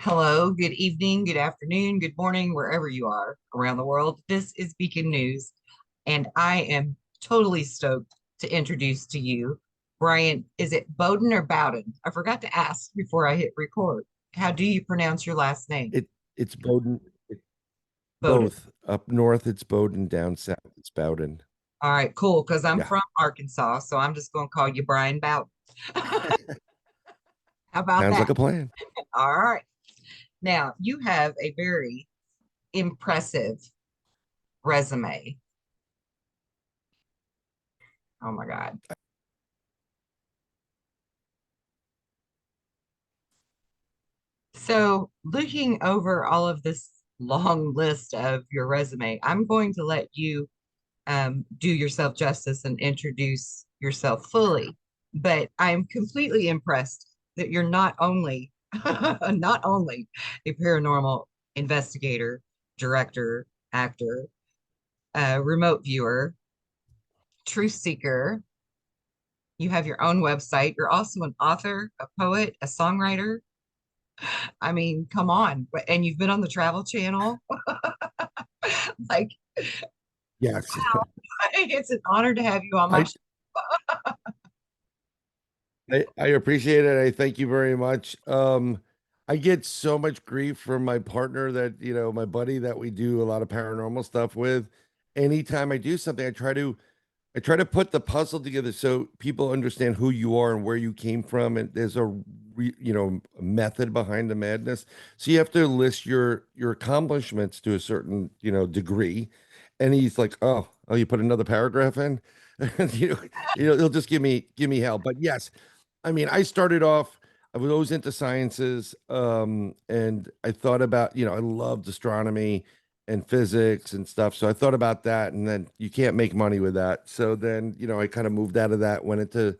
Hello, good evening, good afternoon, good morning, wherever you are around the world. This is Beacon News, and I am totally stoked to introduce to you Bryan. Is it Bowden or Bowden? I forgot to ask before I hit record. How do you pronounce your last name? It's Bowden. Bowden. Both up north, it's Bowden. Down south, it's Bowden. All right, cool, because I'm Yeah, from Arkansas, so I'm just going to call you Bryan Bowden. How about sounds that? like a plan. All right. Now, you have a very impressive resume. Oh my God. So, looking over all of this long list of your resume, I'm going to let you do yourself justice and introduce yourself fully. But I'm completely impressed that you're not only not only a paranormal investigator, director, actor, remote viewer, truth seeker. You have your own website. You're also an author, a poet, a songwriter. I mean, come on. And you've been on the Travel Channel. Like, Yes, it's an honor to have you on my I, show. I appreciate it. I thank you very much. I get so much grief from my partner that, my buddy that we do a lot of paranormal stuff with. Anytime I do something, I try to put the puzzle together so people understand who you are and where you came from, and there's a method behind the madness. So you have to list your accomplishments to a certain degree, and he's like, "Oh, you put another paragraph in," and he'll just give me hell. But yes, I mean, I started off. I was always into sciences, and I thought about, I loved astronomy and physics and stuff. So I thought about that, and then you can't make money with that. So then, I kind of moved out of that, went into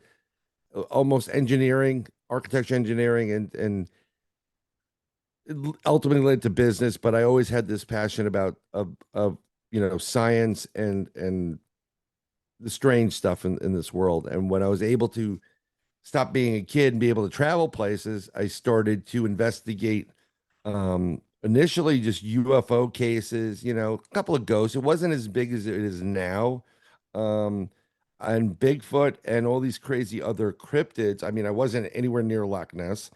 almost engineering, architecture engineering, and it ultimately led to business. But I always had this passion about of science and the strange stuff in this world. And when I was able to stop being a kid and be able to travel places, I started to investigate initially just UFO cases, a couple of ghosts. It wasn't as big as it is now. Um, and Bigfoot and all these crazy other cryptids. I mean, I wasn't anywhere near Loch Ness.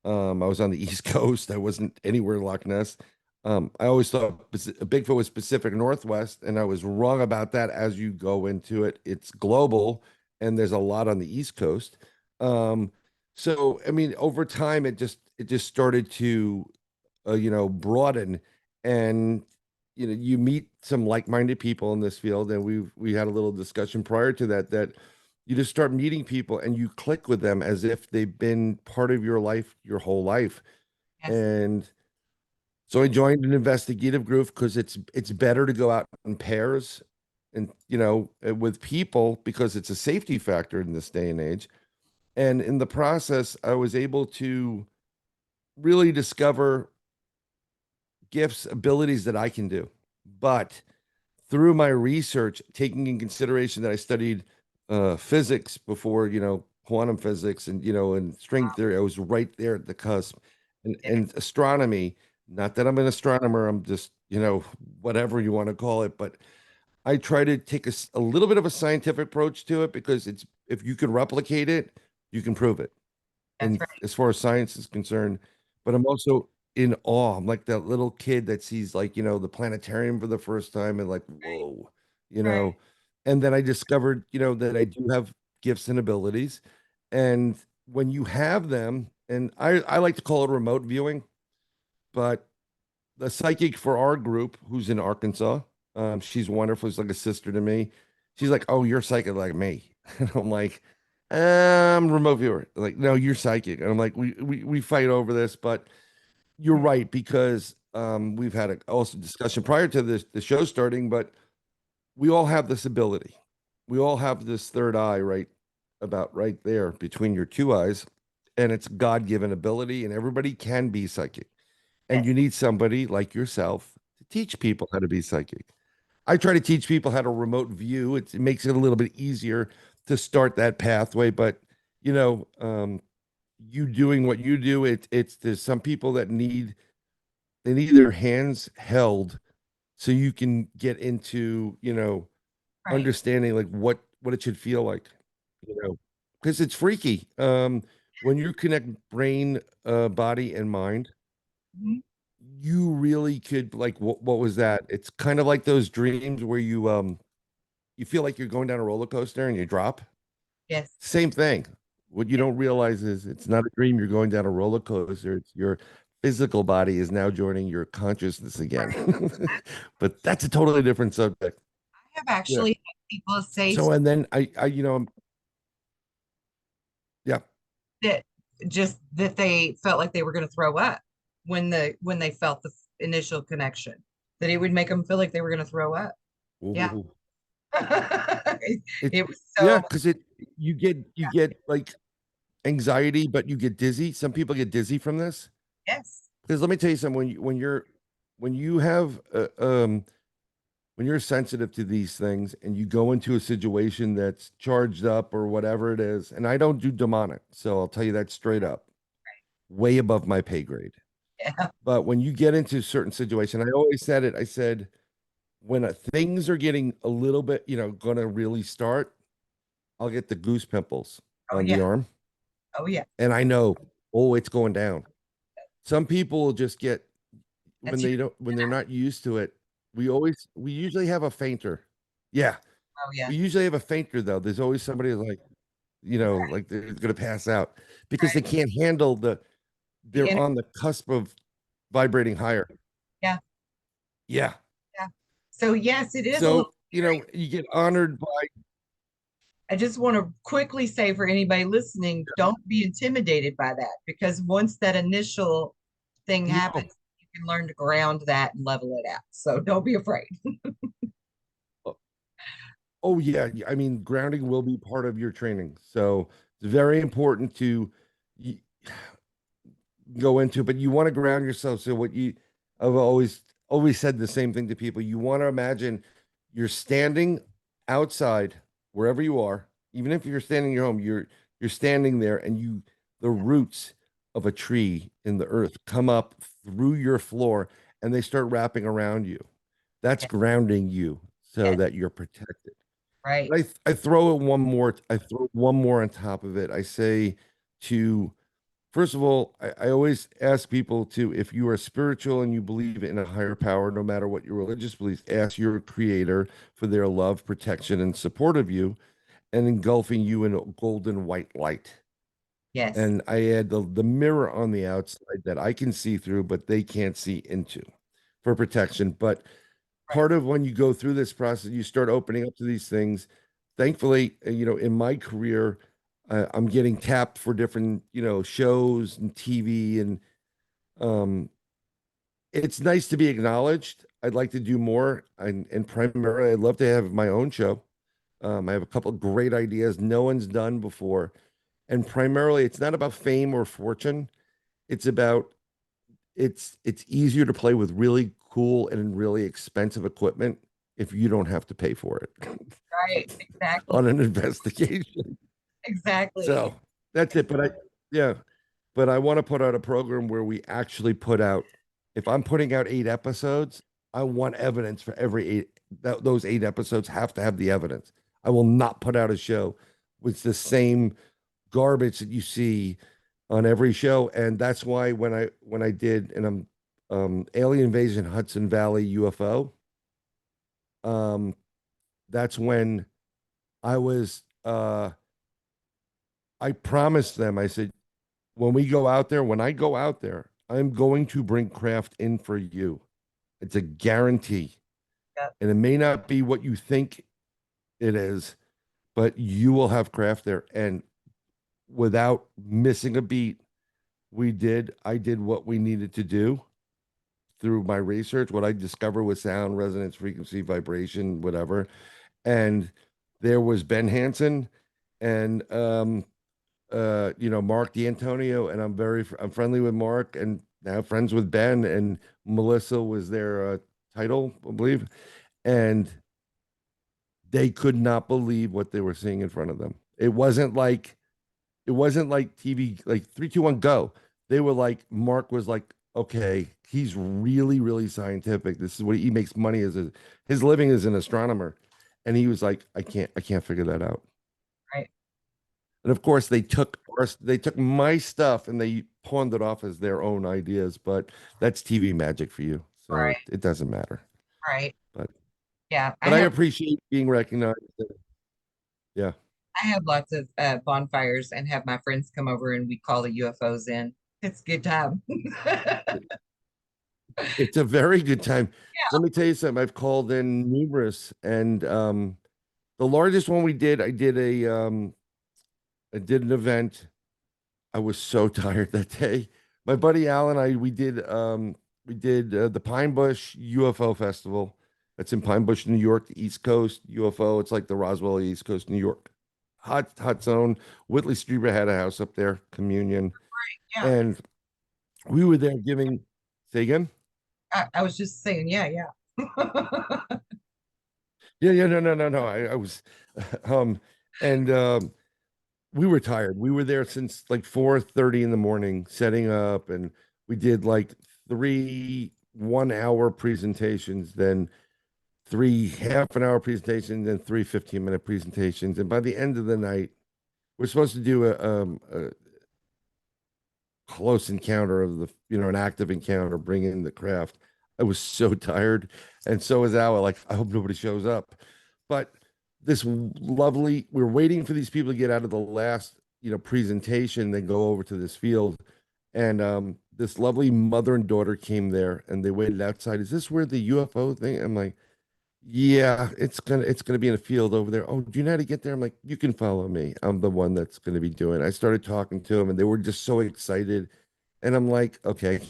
I was on the East Coast. I wasn't anywhere Loch Ness. I always thought Bigfoot was Pacific Northwest, and I was wrong about that. As you go into it, it's global, and there's a lot on the East Coast. Um, so I mean, over time, it just started to broaden, and you meet some like-minded people in this field, and we had a little discussion prior to that you just start meeting people and you click with them as if they've been part of your life your whole life. Yes. And so I joined an investigative group because it's better to go out in pairs and with people, because it's a safety factor in this day and age. And in the process, I was able to really discover gifts, abilities that I can do. But through my research, taking in consideration that I studied physics before, quantum physics and string theory, I was right there at the cusp. And astronomy, not that I'm an astronomer, I'm just, whatever you want to call it, but I try to take a little bit of a scientific approach to it, because it's if you can replicate it, you can prove it. That's And right. as far as science is concerned, but I'm also in awe. I'm like that little kid that sees, like, the planetarium for the first time and like, Right. whoa, Right. and then I discovered, that I do have gifts and abilities. And when you have them, and I like to call it remote viewing, but the psychic for our group, who's in Arkansas, she's wonderful. She's like a sister to me. She's like, "Oh, you're psychic like me," and I'm like, remote viewer." Like, "No, you're psychic," and I'm like, "We fight over this, but you're right, because we've had a also discussion prior to the show starting, but we all have this ability. We all have this third eye, right about right there between your two eyes, and it's God-given ability, and everybody can be psychic. And Yes. you need somebody like yourself to teach people how to be psychic. I try to teach people how to remote view. It makes it a little bit easier to start that pathway. But, you know, um, you doing what you do. It's there's some people that they need their hands held so you can get into, Right. understanding like what it should feel like, you know, because it's freaky. When you connect brain, body, and mind, Mhm. you really could like what was that? It's kind of like those dreams where you feel like you're going down a roller coaster and you drop. Yes. Same thing. What you Yes. don't realize is it's not a dream. You're going down a roller coaster. It's your physical body is now joining your consciousness again. Right. But that's a totally different subject. I have Yeah. actually had people say So and then yeah. that just that they felt like they were going to throw up when they felt the initial connection, that it would make them feel like they were going to throw up. Yeah. Ooh. it, It's it was yeah, so because you get like anxiety, but you get dizzy. Some people get dizzy from this. yes. Because let me tell you something, when you have when you're sensitive to these things and you go into a situation that's charged up or whatever it is, and I don't do demonic, so I'll tell you that straight up, way above my pay grade. Yeah. But when you get into a certain situation, I always said it. I said when things are getting a little bit, going to really start, I'll get the goose pimples Oh on the yeah. arm, Oh yeah. and I know, oh, it's going down. Some people will just get That's your when they're not used to it. We usually have a fainter. Yeah, oh yeah. we usually have a fainter though. There's always somebody like, like they're gonna pass out because they Right. can't handle The they're inner on the cusp of vibrating higher. yeah. Yeah. Yeah. So yes, it is a little So, you get honored by, I just want to quickly say for anybody listening, don't be intimidated by that because once that initial thing no. happens, you can learn to ground that and level it out. So don't be afraid. Oh yeah, I mean, grounding will be part of your training. So, it's very important to y- go into, but you want to ground yourself. So I've always said the same thing to people. You want to imagine you're standing outside wherever you are, even if you're standing in your home, you're standing there and the roots of a tree in the earth come up through your floor and they start wrapping around you. That's Yes, grounding you so yes, that you're protected. right. But I throw one more on top of it. I say to First of all, I always ask people to, if you are spiritual and you believe in a higher power, no matter what your religious beliefs, ask your creator for their love, protection, and support of you, and engulfing you in a golden white light. Yes, And I add the mirror on the outside that I can see through, but they can't see into for protection. But right. part of when you go through this process, you start opening up to these things. Thankfully, in my career, I'm getting tapped for different, shows and TV, and um, it's nice to be acknowledged. I'd like to do more, and primarily, I'd love to have my own show. I have a couple of great ideas no one's done before, and primarily, it's not about fame or fortune. It's about it's easier to play with really cool and really expensive equipment if you don't have to pay for it Right. on Exactly. an investigation. Exactly. So that's it. Yeah, but I want to put out a program where we actually put out, if I'm putting out 8 episodes, I want evidence for every eight. Those 8 episodes have to have the evidence. I will not put out a show with the same garbage that you see on every show. And that's why when I did, and I'm Alien Invasion Hudson Valley UFO, um, that's when I was I promised them, I said, when I go out there, I'm going to bring craft in for you. It's a guarantee. Yep. And it may not be what you think it is, but you will have craft there. And without missing a beat, I did what we needed to do through my research, what I discovered with sound, resonance, frequency, vibration, whatever. And there was Ben Hansen and Mark D'Antonio, and I'm friendly with Mark and now friends with Ben, and Melissa was their title, I believe, and they could not believe what they were seeing in front of them. It wasn't like It wasn't like TV, like 3, 2, 1, go. They were like, Mark was like, okay, he's really, really scientific. This is what he makes money as a his living as an astronomer. And he was like, I can't figure that out. Right. And of course, they took my stuff and they pawned it off as their own ideas. But that's TV magic for you, so Right. it doesn't matter. Right. But Yeah. but I appreciate being recognized. Yeah, I have lots of bonfires and have my friends come over and we call the UFOs in. It's a good time. it's a very good time. Let me tell you something. I've called in numerous, and the largest one we did, I did an event. I was so tired that day. My buddy Al and I we did the Pine Bush UFO Festival. That's in Pine Bush, New York, the East Coast UFO. It's like the Roswell East Coast, New York. Hot zone. Whitley Strieber had a house up there, Communion. Yeah. And we were there giving, say again? I was just saying, yeah, yeah. Yeah, yeah, no, no, no, no. I was um and we were tired. We were there since like 4:30 in the morning setting up, and we did like 3 1 hour presentations, then 3 half an hour presentations, then 3 15-minute presentations. And by the end of the night, we're supposed to do a close encounter of the, an active encounter, bring in the craft. I was so tired, and so was Al. Like, I hope nobody shows up. But we're waiting for these people to get out of the last, presentation, then go over to this field. And this lovely mother and daughter came there, and they waited outside. Is this where the UFO thing? I'm like, yeah, it's gonna be in a field over there. Oh, do you know how to get there? I'm like, you can follow me. I'm the one that's gonna be doing it. I started talking to them, and they were just so excited. And I'm like, okay,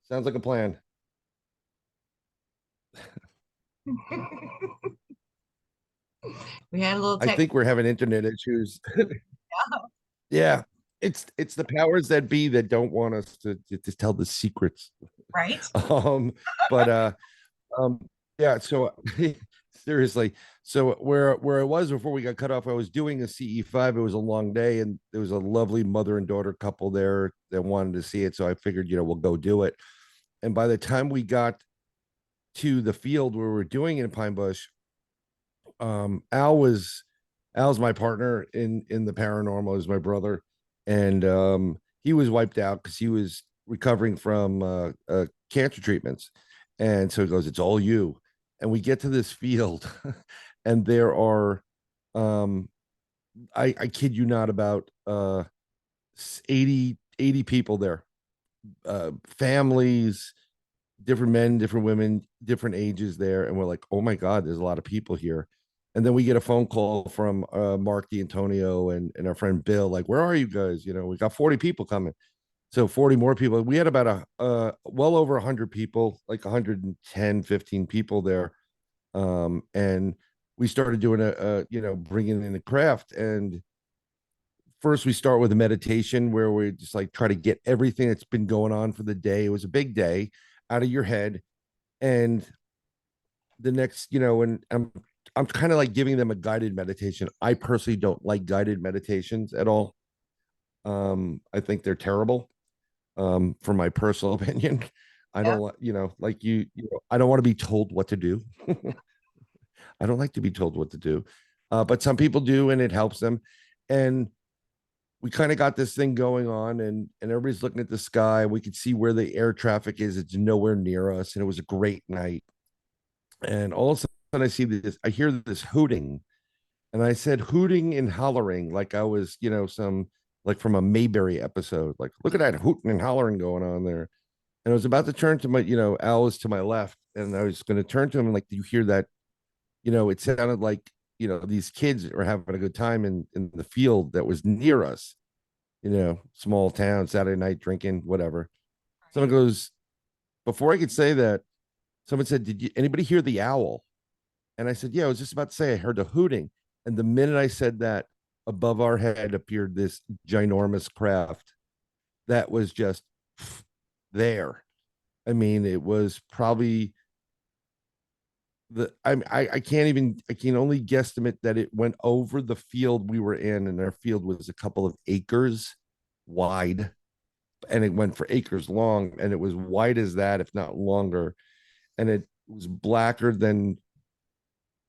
sounds like a plan. We had a little I tech, think we're having internet issues. Yeah, it's the powers that be that don't want us to tell the secrets. right? Um, but um, yeah. So seriously, so where I was before we got cut off, I was doing a CE5. It was a long day, and there was a lovely mother and daughter couple there that wanted to see it. So I figured, we'll go do it. And by the time we got to the field where we were doing it in Pine Bush, um, Al was Al's my partner in the paranormal, is my brother, and he was wiped out because he was recovering from cancer treatments, and so he goes, "It's all you." And we get to this field, and there are, um, I kid you not, about 80 people there, families, different men, different women, different ages there. And we're like, oh my God, there's a lot of people here. And then we get a phone call from Mark D'Antonio and our friend Bill, like, where are you guys? We got 40 people coming. So 40 more people. We had about well over 100 people, like 110, 15 people there. And we started doing bringing in the craft. And first we start with a meditation where we just like try to get everything that's been going on for the day. It was a big day out of your head. And the next, and I'm kind of like giving them a guided meditation. I personally don't like guided meditations at all. I think they're terrible. For my personal opinion, I Yeah. don't want, like I don't want to be told what to do. I don't like to be told what to do. But some people do, and it helps them. And we kind of got this thing going on, and everybody's looking at the sky. We could see where the air traffic is. It's nowhere near us, and it was a great night. And all of a sudden, I hear this hooting, and I said hooting and hollering like I was, some like from a Mayberry episode. Like, look at that hooting and hollering going on there. And I was about to turn to my, Al was to my left, and I was going to turn to him and like, do you hear that? It sounded like, these kids are having a good time in the field that was near us, small town, Saturday night drinking, whatever. Someone goes, before I could say that, someone said, did anybody hear the owl? And I said, yeah, I was just about to say I heard a hooting. And the minute I said that, above our head appeared this ginormous craft that was just there. I mean, it was probably I can't even, I can only guesstimate that it went over the field we were in, and our field was a couple of acres wide, and it went for acres long, and it was wide as that, if not longer, and it was blacker than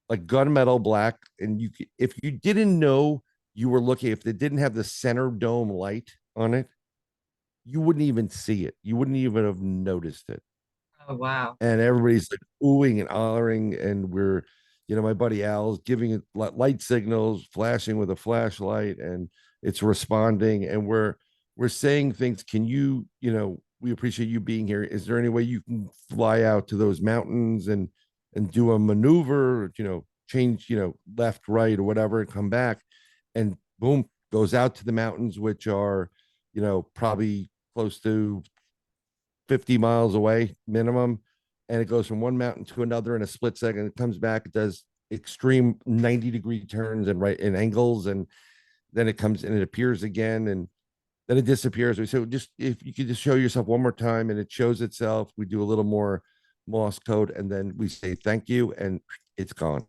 like gunmetal black. And if you didn't know you were looking, if it didn't have the center dome light on it, you wouldn't even see it. You wouldn't even have noticed it. Oh, wow. And everybody's like oohing and hollering, and we're, my buddy Al's giving it light signals, flashing with a flashlight, and it's responding, and we're saying things. Can you, we appreciate you being here. Is there any way you can fly out to those mountains and do a maneuver, change, left, right, or whatever, and come back? And boom, goes out to the mountains, which are, probably close to 50 miles away minimum, and it goes from one mountain to another in a split second. It comes back, it does extreme 90-degree turns and right in angles, and then it comes and it appears again, and then it disappears. So just, if you could just show yourself one more time, and it shows itself, we do a little more Morse code, and then we say thank you, and it's gone.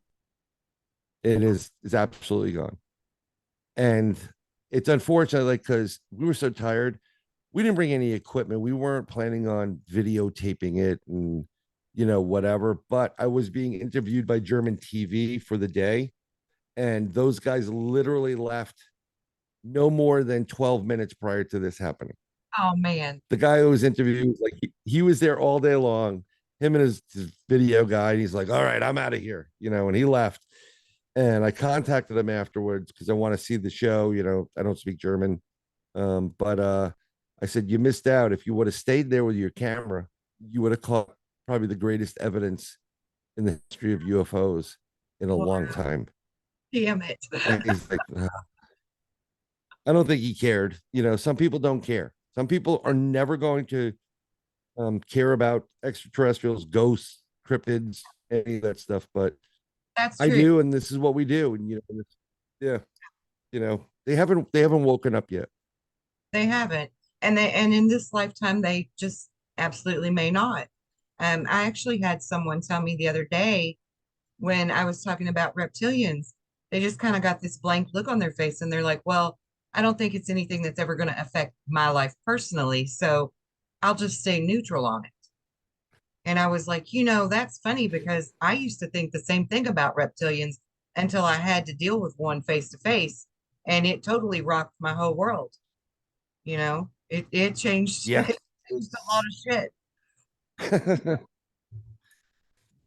It's absolutely gone. And it's unfortunate, like, because we were so tired, we didn't bring any equipment. We weren't planning on videotaping it and, whatever. But I was being interviewed by German TV for the day, and those guys literally left no more than 12 minutes prior to this happening. Oh, man. The guy who was interviewing was like, he was there all day long, him and his video guy. And he's like, all right, I'm out of here, and he left. And I contacted him afterwards because I want to see the show. I don't speak German. But I said, you missed out. If you would have stayed there with your camera, you would have caught probably the greatest evidence in the history of UFOs in a Wow. long time. Damn it. And he's like, I don't think he cared. Some people don't care. Some people are never going to care about extraterrestrials, ghosts, cryptids, any of that stuff. But That's I true. do, and this is what we do. And yeah, they haven't woken up yet. They haven't. And in this lifetime, they just absolutely may not. I actually had someone tell me the other day when I was talking about reptilians, they just kind of got this blank look on their face and they're like, well, I don't think it's anything that's ever going to affect my life personally. So I'll just stay neutral on it. And I was like, that's funny because I used to think the same thing about reptilians until I had to deal with one face to face. And it totally rocked my whole world. It changed, Yeah. it changed a lot of shit.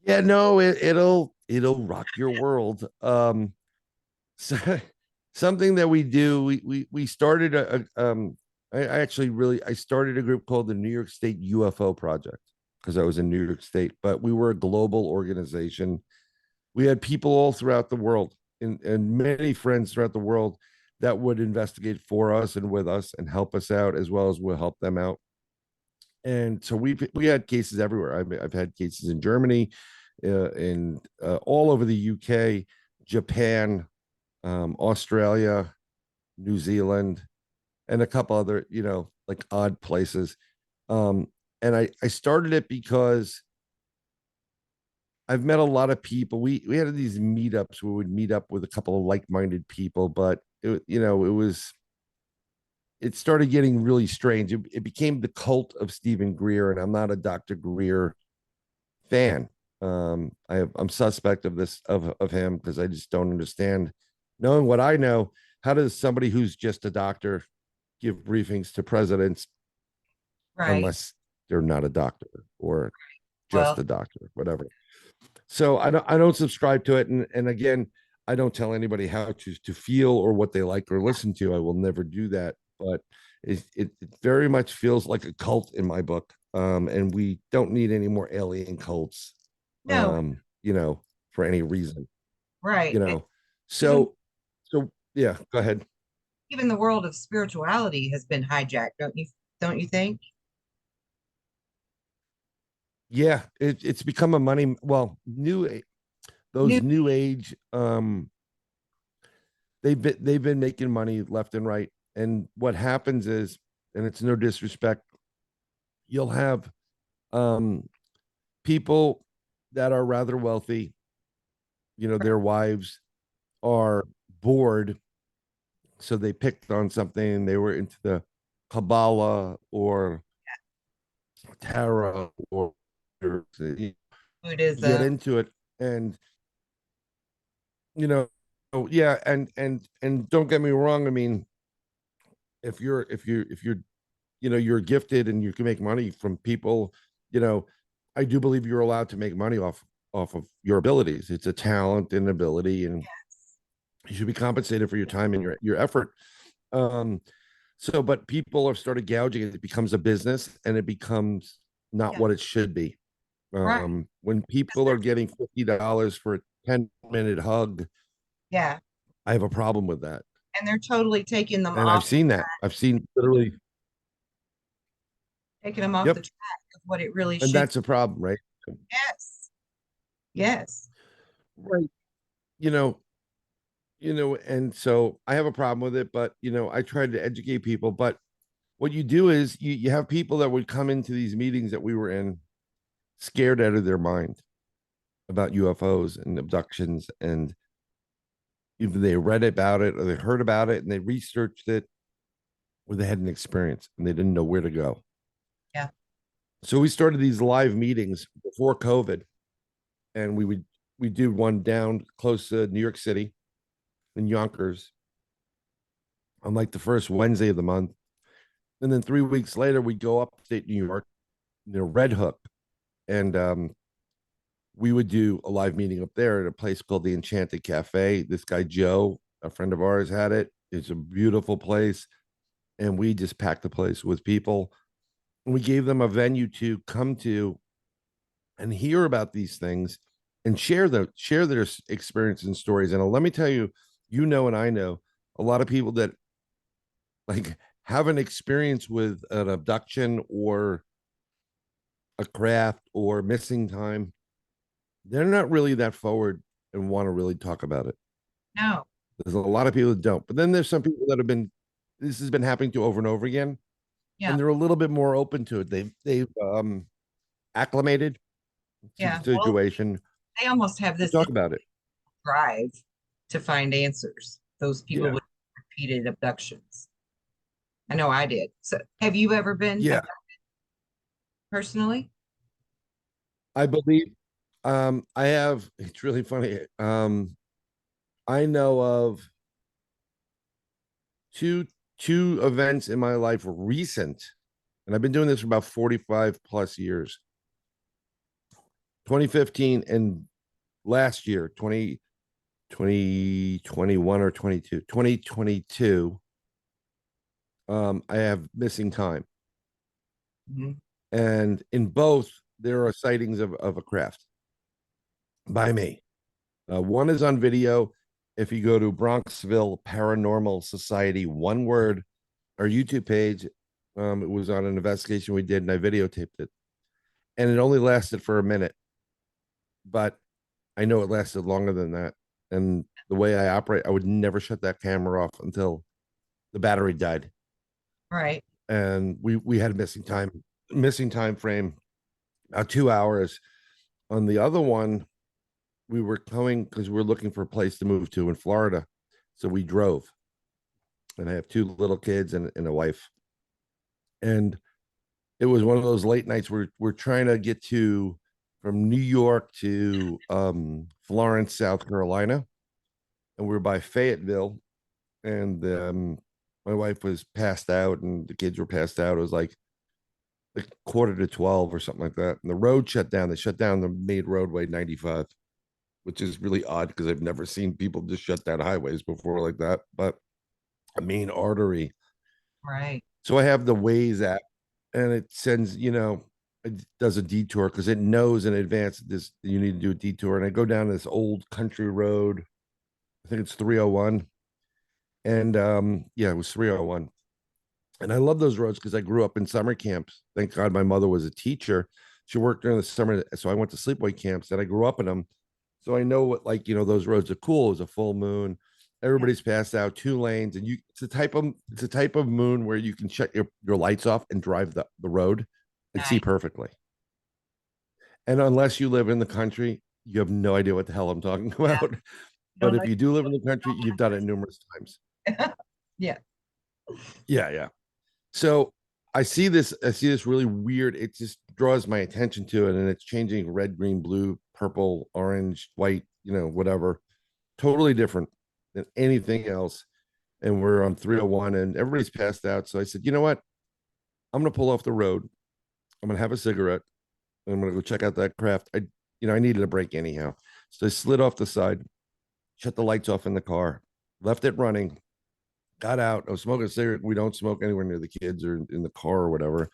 Yeah, no, it'll rock your world. So, something that we do, we started I actually really, I started a group called the New York State UFO Project because I was in New York State, but we were a global organization. We had people all throughout the world, and many friends throughout the world that would investigate for us and with us and help us out, as well as we'll help them out. And so we had cases everywhere. I've had cases in Germany, in all over the UK, Japan, Australia, New Zealand, and a couple other, like odd places. And I started it because I've met a lot of people. We had these meetups where we'd meet up with a couple of like-minded people, but it started getting really strange. It became the cult of Stephen Greer, and I'm not a Dr. Greer fan. I'm suspect of this of him because I just don't understand. Knowing what I know, how does somebody who's just a doctor give briefings to presidents Right. unless they're not a doctor or just Well, a doctor, whatever? So I don't subscribe to it, and again, I don't tell anybody how to feel or what they like or listen to. I will never do that, but it very much feels like a cult in my book. And we don't need any more alien cults, no, um, you know, for any reason, you right. know. Even So yeah, go ahead. even the world of spirituality has been hijacked, don't you think? Yeah, it's become a money, well, those New new age they've been making money left and right. And what happens is, and it's no disrespect, you'll have um people that are rather wealthy, their wives are bored, so they picked on something, they were into the Kabbalah or tarot or get Buddhism. into it. And you know yeah, and don't get me wrong, I mean, if you're you're gifted and you can make money from people, you know I do believe you're allowed to make money off of your abilities. It's a talent and ability, and you should be compensated for your time and your effort. um but people have started gouging it. It becomes a business and it becomes not Yeah. what it should be. Right. When 'Cause people are getting $50 for a 10-minute hug, yeah. I have a problem with that. And they're totally And I've seen literally. taking them off the Yep. track of what it really And should. that's a problem, right? Yes. Yes. Right. You know, and so I have a problem with it, but I tried to educate people. But what you do is you have people that would come into these meetings that we were in scared out of their mind about UFOs and abductions, and either they read about it or they heard about it and they researched it, or they had an experience and they didn't know where to go. Yeah. So we started these live meetings before COVID, and we did one down close to New York City in Yonkers on like the first Wednesday of the month. And then 3 weeks later, we go upstate New York, Red Hook, and we would do a live meeting up there at a place called the Enchanted Cafe. This guy Joe, a friend of ours, had it. It's a beautiful place, and we just packed the place with people. And we gave them a venue to come to and hear about these things and share their experience and stories. And let me tell you, and I know a lot of people that like have an experience with an abduction or a craft or missing time. They're not really that forward and want to really talk about it. No. There's a lot of people that don't. But then there's some people that have been this has been happening to over and over again, and Yeah. they're a little bit more open to it. They've acclimated to the Yeah. Well, situation. they almost have They this talk about it. drive to find answers. Those people Yeah. with repeated abductions. I know I did. So, have you ever been Yeah. abducted personally? I believe I have. It's really funny. I know of two two events in my life recent, and I've been doing this for about 45 plus years. 2015 and last year, 2021 or 22, 2022. I have missing time. Mhm. And in both, there are sightings of a craft by me. One is on video. If you go to Bronxville Paranormal Society, one word, our YouTube page, it was on an investigation we did, and I videotaped it. And it only lasted for a minute, but I know it lasted longer than that. And the way I operate, I would never shut that camera off until the battery died. Right. And we had a missing time frame, 2 hours. On the other one, we were going because we were looking for a place to move to in Florida. So we drove, and I have two little kids and a wife. And it was one of those late nights where we're trying to get to from New York to Florence, South Carolina. And we were by Fayetteville. And my wife was passed out and the kids were passed out. It was like a quarter to 12 or something like that. And the road shut down. They shut down the main roadway 95, which is really odd because I've never seen people just shut down highways before like that. But a main artery. Right. So I have the Waze app, and it sends, it does a detour because it knows in advance this you need to do a detour. And I go down this old country road. I think it's 301. And yeah, it was 301. And I love those roads because I grew up in summer camps. Thank God my mother was a teacher. She worked during the summer, so I went to sleepaway camps and I grew up in them. So I know what, like, those roads are cool. It was a full moon. Yeah. Everybody's passed out, 2 lanes, and it's a type of moon where you can shut your lights off and drive the road and see Nice. perfectly. And unless you live in the country, you have no idea what the hell I'm talking Yeah. about. You But don't know. if you do live in the country, you've done it numerous times. Yeah. Yeah, yeah. So I see this really weird, it just draws my attention to it, and it's changing red, green, blue, purple, orange, white, whatever. Totally different than anything else. And we're on 301 and everybody's passed out. So I said, you know what? I'm gonna pull off the road. I'm gonna have a cigarette and I'm gonna go check out that craft. I needed a break anyhow. So I slid off the side, shut the lights off in the car, left it running, got out. I was smoking a cigarette. We don't smoke anywhere near the kids or in the car or whatever,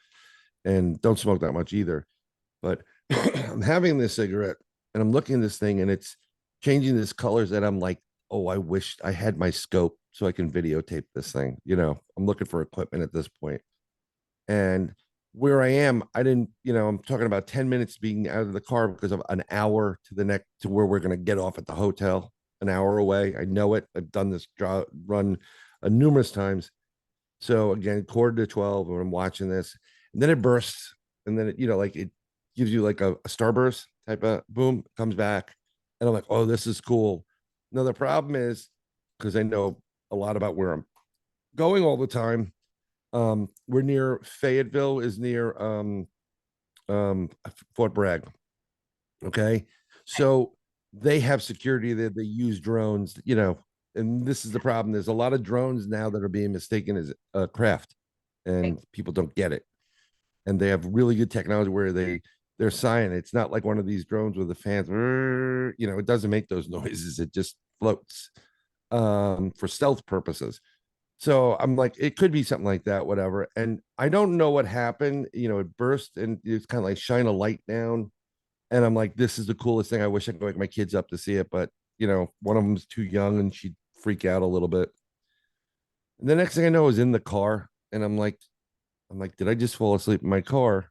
and don't smoke that much either. But I'm having this cigarette and I'm looking at this thing and it's changing this colors that I'm like, oh, I wish I had my scope so I can videotape this thing. I'm looking for equipment at this point. And where I am, I didn't, I'm talking about 10 minutes being out of the car because of an hour to the next to where we're going to get off at the hotel, an hour away. I know it. I've done this run numerous times. So again, quarter to 12 when I'm watching this, and then it bursts, and then like it gives you like a starburst type of boom, comes back, and I'm like, oh, this is cool. Now the problem is because I know a lot about where I'm going all the time. We're near Fayetteville, is near Fort Bragg. Okay, so they have security there. They use drones, and this is the problem. There's a lot of drones now that are being mistaken as a craft, Right. and people don't get it. And they have really good technology where they're signing. It's not like one of these drones with the fans. It doesn't make those noises. It just floats for stealth purposes. So I'm like, it could be something like that, whatever. And I don't know what happened. It burst and it's kind of like shine a light down. And I'm like, this is the coolest thing. I wish I could wake my kids up to see it, but one of them's too young and she'd freak out a little bit. And the next thing I know is in the car, and I'm like, did I just fall asleep in my car?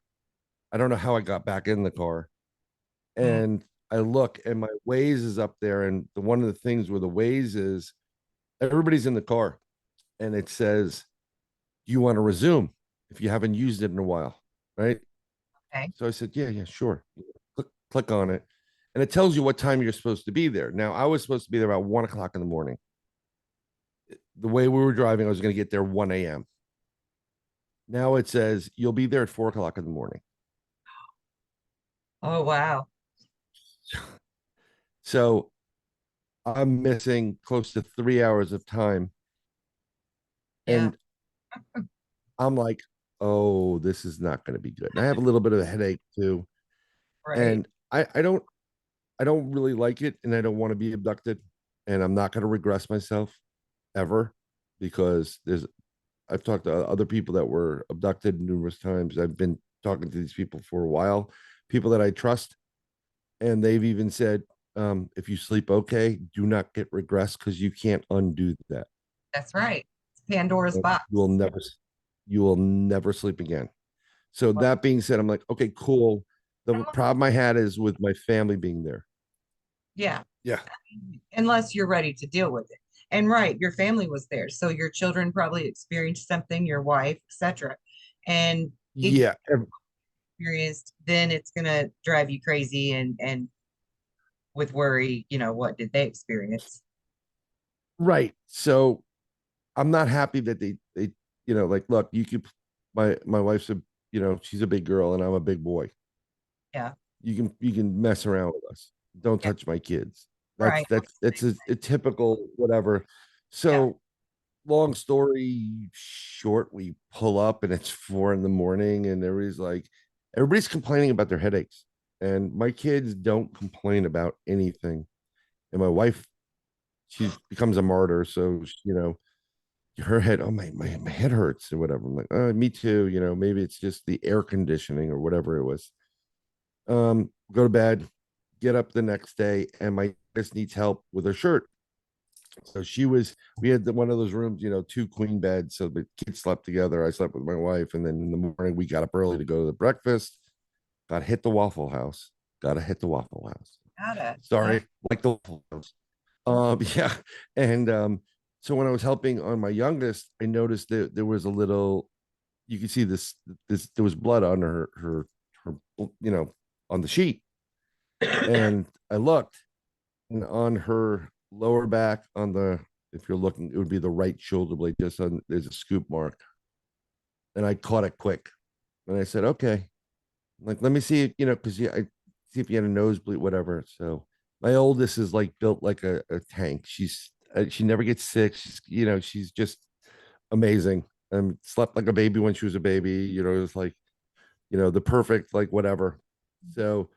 I don't know how I got back in the car. Mm, And I look, and my Waze is up there, and one of the things where the Waze is, everybody's in the car, and it says, "Do you want to resume if you haven't used it in a while?" Right? okay. So I said, "Yeah, yeah, sure." Click on it, and it tells you what time you're supposed to be there. Now I was supposed to be there about 1 o'clock in the morning. The way we were driving, I was going to get there 1 a.m. Now it says you'll be there at 4 o'clock in the morning. Oh, wow. So I'm missing close to 3 hours of time. Yeah. And I'm like, oh, this is not going to be good. And I have a little bit of a headache too. Right. And I don't really like it, and I don't want to be abducted. And I'm not going to regress myself ever, because I've talked to other people that were abducted numerous times. I've been talking to these people for a while, people that I trust, and they've even said, if you sleep okay, do not get regress because you can't undo that. That's right. It's Pandora's And box. you will never sleep again. So Well, that being said, I'm like, okay, cool. The problem I had is with my family being there. yeah. Yeah. Unless you're ready to deal with it. And right, your family was there. So your children probably experienced something, your wife, etc. And if you Yeah. experienced, then it's gonna drive you crazy and with worry, what did they experience? Right. So I'm not happy that they like, look, you could, my wife's she's a big girl and I'm a big boy. Yeah. You can mess around with us. Don't Yeah. touch my kids. That's Right. that's that's a typical whatever. Yeah. So long story short, we pull up and it's 4 in the morning, and everybody's complaining about their headaches. And my kids don't complain about anything. And my wife, she becomes a martyr. So, her head, oh, my head hurts or whatever. I'm like, me too. Maybe it's just the air conditioning or whatever it was. Go to bed, get up the next day, and my just needs help with her shirt. So we had one of those rooms, two queen beds. So the kids slept together. I slept with my wife. And then in the morning, we got up early to go to the breakfast. Got to hit the Waffle House. Got to hit the Waffle House. Got it. Yeah. Sorry, like the Waffle House. Yeah. And so when I was helping on my youngest, I noticed that there was a little, you could see this there was blood on her on the sheet. And I looked, and on her lower back, on the, if you're looking, it would be the right shoulder blade, just on, there's a scoop mark. And I caught it quick. And I said, okay, like, let me see, because yeah, I see if you had a nosebleed, whatever. So my oldest is like built like a tank. She never gets sick. She's just amazing. Slept like a baby when she was a baby. It's like, the perfect, like, whatever. So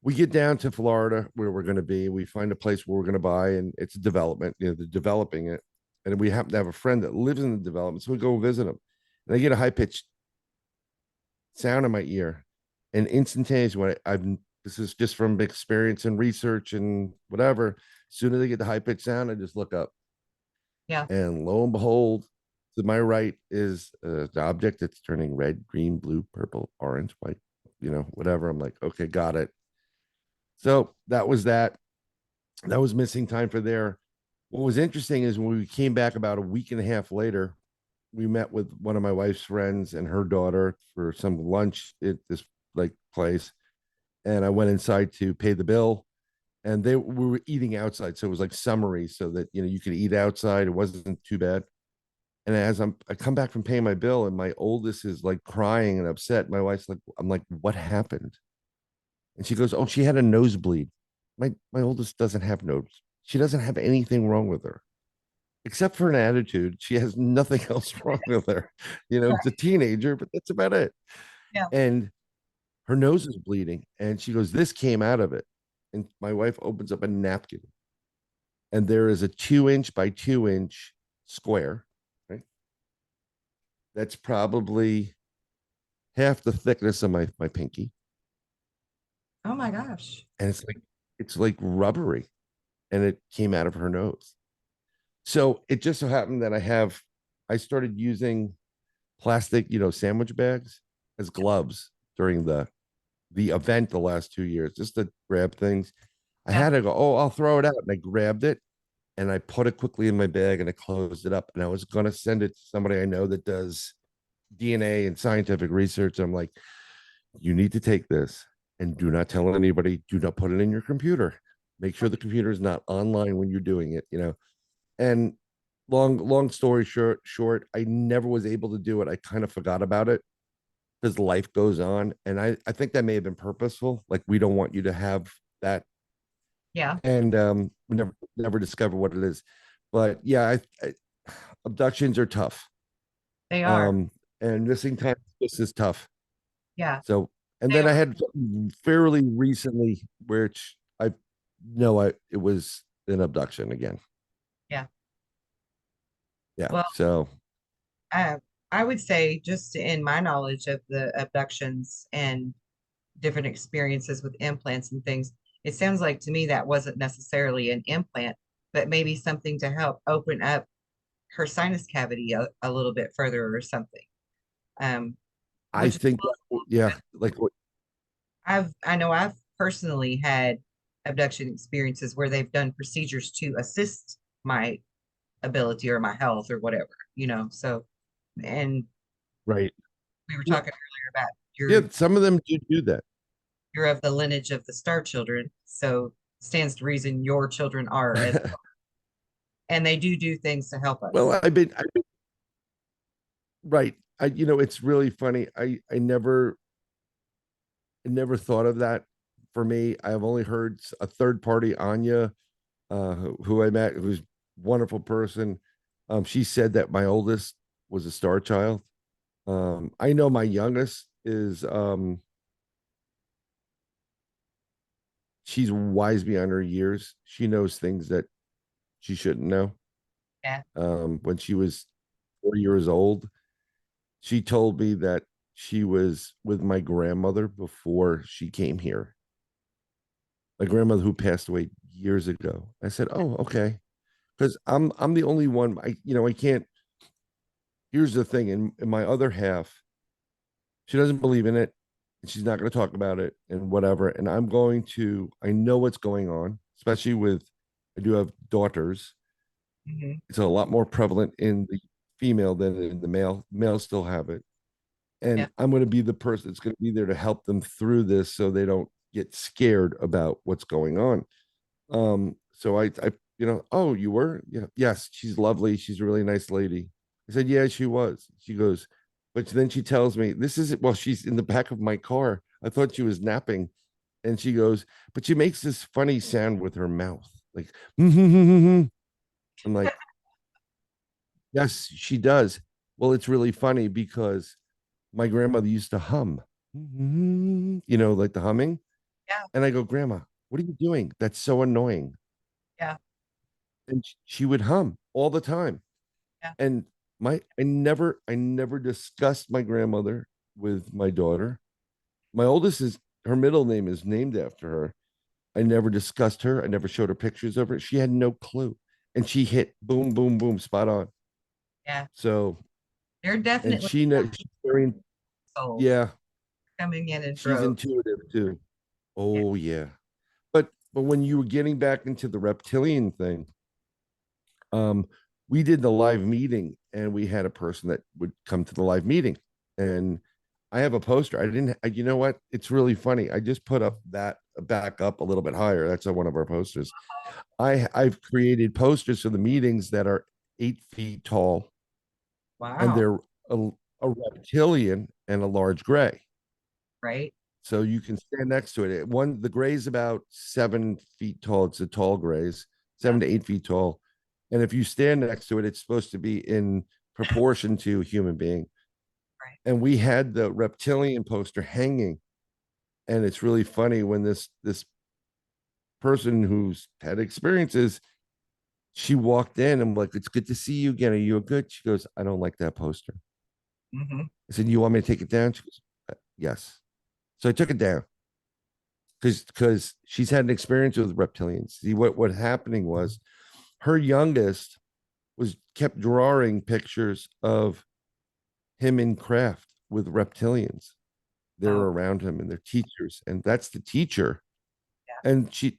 we get down to Florida where we're going to be. We find a place where we're going to buy, and it's a development. They're developing it, and we happen to have a friend that lives in the development, so we go visit him. And I get a high pitched sound in my ear, and instantaneously, when I've this is just from experience and research and whatever. As soon as I get the high pitched sound, I just look up, Yeah. and lo and behold, to my right is the object that's turning red, green, blue, purple, orange, white, whatever. I'm like, okay, got it. So that was that. That was missing time for there. What was interesting is when we came back about a week and a half later, we met with one of my wife's friends and her daughter for some lunch at this like place. And I went inside to pay the bill, and we were eating outside. So it was like summery, so that you could eat outside. It wasn't too bad. And as I come back from paying my bill, and my oldest is like crying and upset. My wife's like, I'm like, what happened? And she goes, oh, she had a nosebleed. My oldest doesn't have nose. She doesn't have anything wrong with her except for an attitude. She has nothing else wrong with her. It's a Right. teenager, but that's about it. Yeah. And her nose is bleeding. And she goes, this came out of it. And my wife opens up a napkin, and there is a 2 inch by 2 inch square, right? That's probably half the thickness of my pinky. Oh my gosh. And it's like rubbery, and it came out of her nose. So it just so happened that I started using plastic, sandwich bags as gloves during the event the last 2 years, just to grab things. I Yeah. had to go, oh, I'll throw it out. And I grabbed it, and I put it quickly in my bag, and I closed it up. And I was going to send it to somebody I know that does DNA and scientific research. I'm like, you need to take this and do not tell anybody. Do not put it in your computer. Make sure the computer is not online when you're doing it. And long story short, I never was able to do it. I kind of forgot about it because life goes on. And I think that may have been purposeful. Like, we don't want you to have that. Yeah. And we never discover what it is. But yeah, abductions are tough. They are. Um, and missing time just is tough. Yeah. So, and They then I are. had fairly recently, which I know it was an abduction again. Yeah. Yeah. Well, So I I would say just in my knowledge of the abductions and different experiences with implants and things, it sounds like to me that wasn't necessarily an implant, but maybe something to help open up her sinus cavity a little bit further or something. Um, I which is think that, yeah, like I know I've personally had abduction experiences where they've done procedures to assist my ability or my health or whatever, So, and right. we were Yeah, talking earlier about yeah, you're some of them do that. you're of the lineage of the star children, so stands to reason your children are as and they do things to help us. Well, I've been right. It's really funny. I never thought of that. For me, I've only heard a third party, Anya, who I met, who's a wonderful person. She said that my oldest was a star child. I know my youngest is she's wise beyond her years. She knows things that she shouldn't know. Yeah. When she was 4 years old, she told me that she was with my grandmother before she came here. My grandmother who passed away years ago. I said, "Oh, okay," because I'm the only one. I can't. Here's the thing, in my other half, she doesn't believe in it, and she's not going to talk about it and whatever. And I know what's going on, especially with I do have daughters. Hmm. It's a lot more prevalent in the female than in the male. Males still have it. Yeah. And I'm going to be the person that's going to be there to help them through this so they don't get scared about what's going on. So oh, you were? Yeah, yes, she's lovely. She's a really nice lady. I said, yeah, she was. She goes, but then she tells me, this is it. Well, she's in the back of my car. I thought she was napping. And she goes, but she makes this funny sound with her mouth, like, I'm like, yes, she does. Well, it's really funny because my grandmother used to hum, like the humming. Yeah. And I go, Grandma, what are you doing? That's so annoying. Yeah. And she would hum all the time. Yeah. And I never discussed my grandmother with my daughter. My oldest is her middle name is named after her. I never discussed her. I never showed her pictures of her. She had no clue. And she hit boom, boom, boom, spot on. Yeah. So, They're and definitely she's very, souls yeah, coming in she's droves. intuitive too. Yeah. Oh, yeah. But when you were getting back into the reptilian thing, um, we did the live meeting and we had a person that would come to the live meeting. And I have a poster. You know what? It's really funny. I just put up that back up a little bit higher. That's on one of our posters. I've created posters for the meetings that are 8 feet tall, and Wow. they're a reptilian and a large gray. Right. So you can stand next to it. The gray is about 7 feet tall. It's a tall grays, Yeah. 7 to 8 feet tall. And if you stand next to it, it's supposed to be in proportion to a human being. Right. And we had the reptilian poster hanging. And it's really funny when this person who's had experiences, she walked in. I'm like, it's good to see you again. Are you good? She goes, I don't like that poster. Hmm. I said, you want me to take it down? She goes, yes. So I took it down because she's had an experience with reptilians. See what happening was her youngest was kept drawing pictures of him in craft with reptilians. They're Oh, around him and they're teachers, and that's the teacher. yeah. And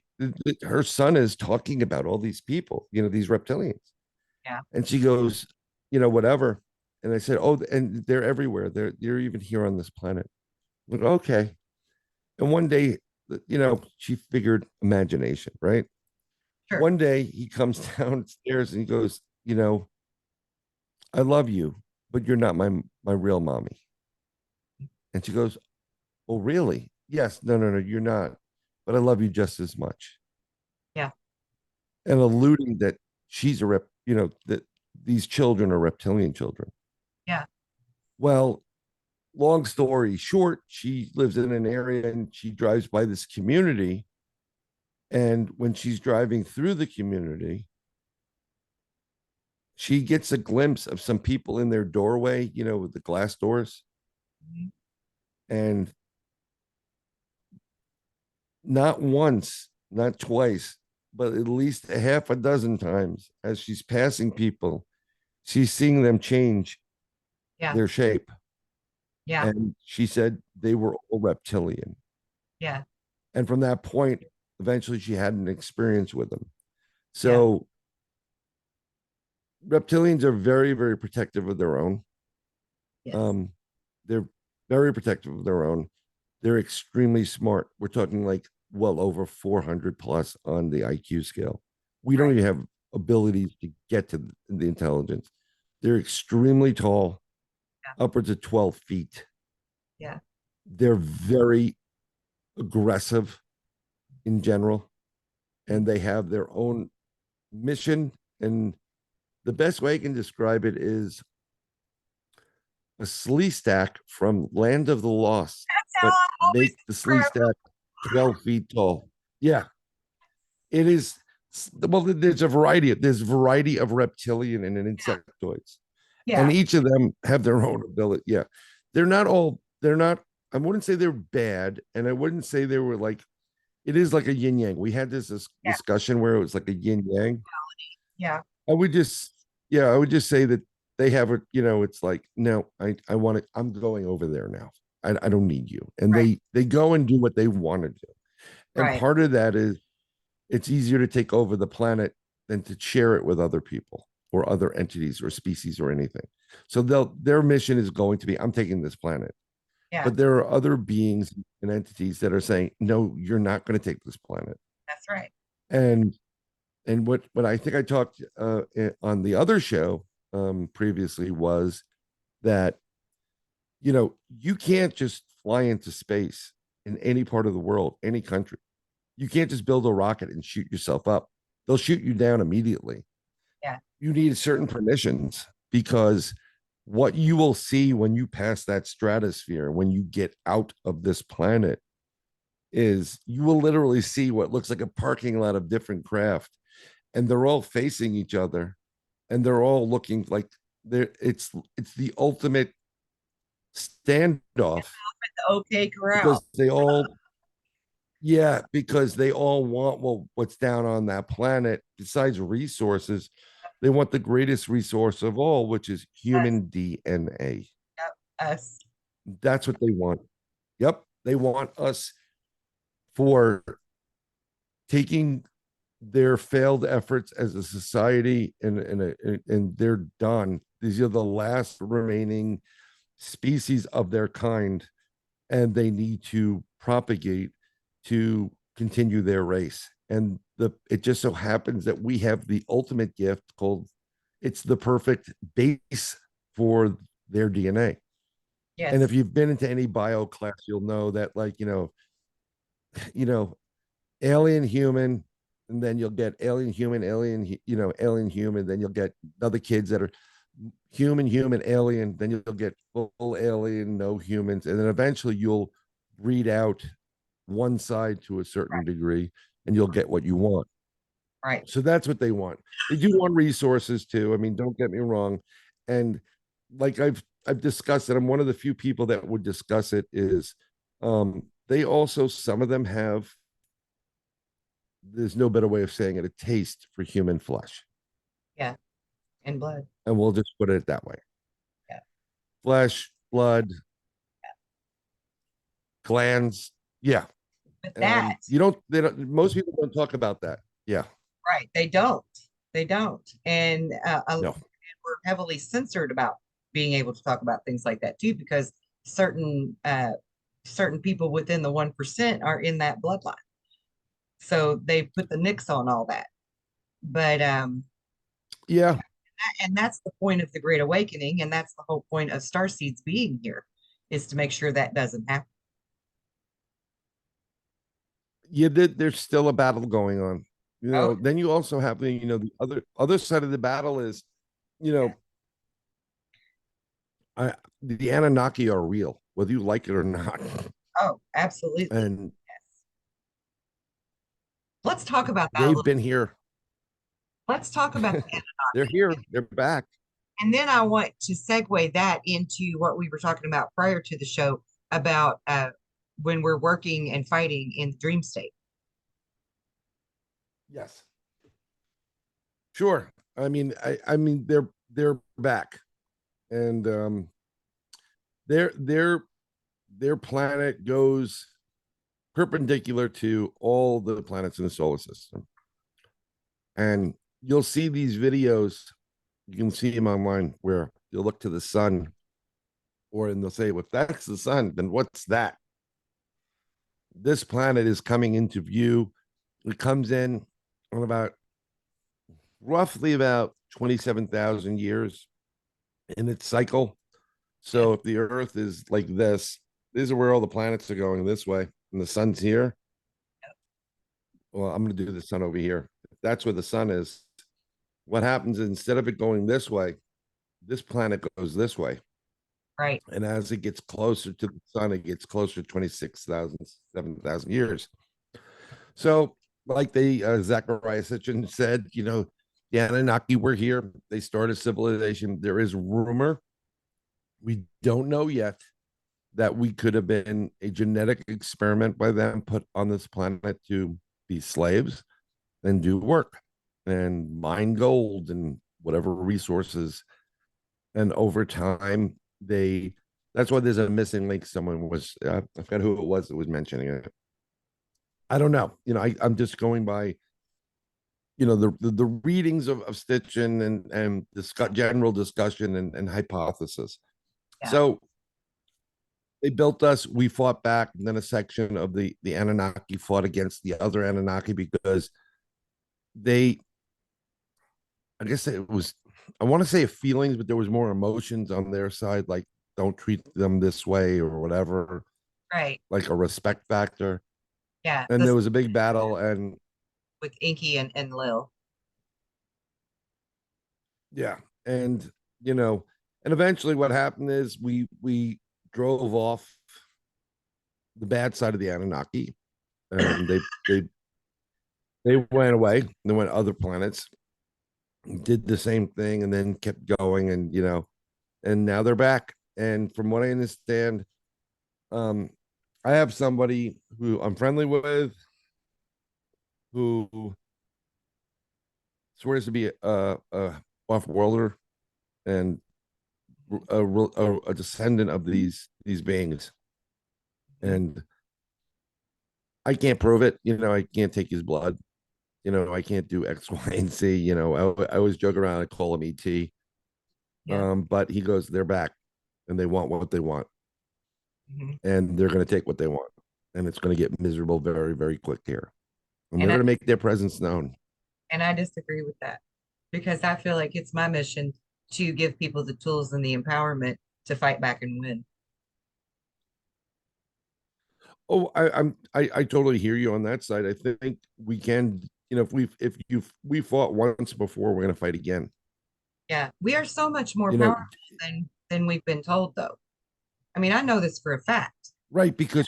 her son is talking about all these people, these reptilians, Yeah. and she goes, whatever. And I said, oh, and they're everywhere. They're even here on this planet. I'm like, okay. And one day, she figured imagination, right? Sure. One day he comes downstairs and he goes, I love you, but you're not my real mommy. And she goes, oh, really? Yes. No, no, no, you're not. But I love you just as much. Yeah. And alluding that she's that these children are reptilian children. Yeah. Well, long story short, she lives in an area and she drives by this community. And when she's driving through the community, she gets a glimpse of some people in their doorway, with the glass doors. Mhm. And not once, not twice, but at least a half a dozen times as she's passing people, she's seeing them change Yeah. their shape. Yeah. And she said they were all reptilian. Yeah. And from that point, eventually she had an experience with them. Yeah. So reptilians are very, very protective of their own. Yes. Um, they're very protective of their own. They're extremely smart. We're talking like well over 400 plus on the IQ scale. We don't Right. even have abilities to get to the intelligence. They're extremely tall, Yeah. upwards of 12 feet. Yeah. They're very aggressive in general, Mhm. and they have their own mission. And the best way I can describe it is a slee stack from Land of the Lost, That's how but I always make the slee describe stack 12 feet tall. Yeah, it is. Well, there's a variety of reptilian and insectoids, and Yeah. each of them have their own ability. Yeah, they're not, I wouldn't say they're bad, and I wouldn't say they were like, it is like a yin yang. We had this Yeah. discussion where it was like a yin yang. Yeah. I would just, yeah, I would just say that they have a, it's like, no, I want to, I'm going over there now. I don't need you. And Right. they go and do what they want to do. And Right. part of that is it's easier to take over the planet than to share it with other people or other entities or species or anything. So their mission is going to be, I'm taking this planet. Yeah, But there are other beings and entities that are saying, no, you're not going to take this planet. that's right. And what I think I talked on the other show previously was that you can't just fly into space in any part of the world, any country. You can't just build a rocket and shoot yourself up. They'll shoot you down immediately. Yeah. You need certain permissions because what you will see when you pass that stratosphere, when you get out of this planet, is you will literally see what looks like a parking lot of different craft, and they're all facing each other, and they're all looking like it's the ultimate standoff Okay, corral. because they all yeah, because they all want what's down on that planet besides resources. They want the greatest resource of all, which is Us, human DNA. yep, us. That's what they want. Yep, they want us for taking their failed efforts as a society, and they're done. These are the last remaining species of their kind, and they need to propagate to continue their race. And it just so happens that we have the ultimate gift called, it's the perfect base for their DNA. And if Yes, you've been into any bio class, you'll know that, like, you know, alien human, and then you'll get alien human, alien human, then you'll get other kids that are human, human, alien, then you'll get full alien, no humans, and then eventually you'll read out one side to a certain degree and you'll get what you want. right. So that's what they want. They do want resources too. I mean, don't get me wrong. And like I've discussed it, I'm one of the few people that would discuss it, is they also, some of them have, there's no better way of saying it, a taste for human flesh. Yeah, and blood. And we'll just put it that way. Yeah, Flesh, blood, glands. Yeah. but that, They don't, most people don't talk about that. Yeah. right? They don't. They don't, and No. we're heavily censored about being able to talk about things like that too, because certain people within the 1% are in that bloodline, so they put the nix on all that. But Yeah. and that's the point of the Great Awakening, and that's the whole point of star seeds being here, is to make sure that doesn't happen. Yeah. There's still a battle going on. Oh, Then you also have the other side of the battle is, you yeah. know, I, the Anunnaki are real, whether you like it or not. Oh, absolutely. And Yes. Let's talk about that a they've little. been here. Let's talk about They're here. They're back. and then I want to segue that into what we were talking about prior to the show about when we're working and fighting in the dream state. Yes. Sure. I mean they're back. And their their their planet goes perpendicular to all the planets in the solar system. And you'll see these videos, you can see them online, where you'll look to the sun, and they'll say, well, if that's the sun, then what's that? This planet is coming into view. It comes in on about roughly about 27,000 years in its cycle. Yes. So if the Earth is like this, these are where all the planets are going this way, and the sun's here. Well, I'm going to do the sun over here. If that's where the sun is, what happens is, instead of it going this way, this planet goes this way. Right. And as it gets closer to the sun, it gets closer to 26,000, 7,000 years. So, like the Zachariah Sitchin said, the Anunnaki were here. They started civilization. There is rumor, we don't know yet, that we could have been a genetic experiment by them, put on this planet to be slaves and do work and mine gold and whatever resources. And over time, that's why there's a missing link. Someone was, I forgot who it was that was mentioning it. I don't know. I'm just going by the readings of Stitchin and general discussion and hypothesis. Yeah. So they built us. We fought back, and then a section of the Anunnaki fought against the other Anunnaki because they, I guess it was, I want to say feelings, but there was more emotions on their side, like don't treat them this way or whatever, Right. like a respect factor. Yeah. And there This was a big battle, and with Inky and Lil. yeah, and you know, and eventually what happened is we drove off the bad side of the Anunnaki, and they went away. They went to other planets, did the same thing, and then kept going, and and now they're back. And from what I understand, um, I have somebody who I'm friendly with who swears to be a off-worlder and a descendant of these beings, Mhm. and I can't prove it. I can't take his blood. I can't do X, Y, and Z. I always joke around. I call him ET. Yeah. But he goes, they're back, and they want what they want, Mhm. and they're going to take what they want, and it's going to get miserable very, very quick here, and they're And I going to make their presence known. and I disagree with that because I feel like it's my mission to give people the tools and the empowerment to fight back and win. Oh, I totally hear you on that side. I think we can, if we fought once before, we're going to fight again. Yeah. We are so much more You know, powerful than we've been told though. I mean, I know this for a fact. right? Because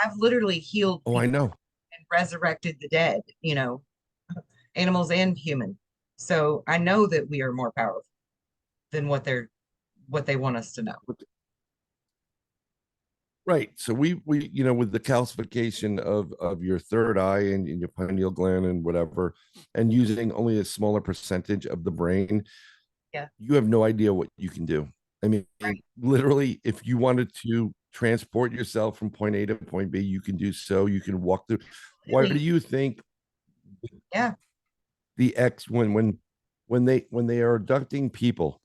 I've literally healed oh, I people know. and resurrected the dead, animals and human. So I know that we are more powerful than what they want us to know. Right. So we with the calcification of your third eye and your pineal gland and whatever, and using only a smaller percentage of the brain, Yeah. you have no idea what you can do. I mean, Right. literally, if you wanted to transport yourself from point A to point B, you can do so. You can walk through. Why do Really? you think Yeah. the X when they are abducting people,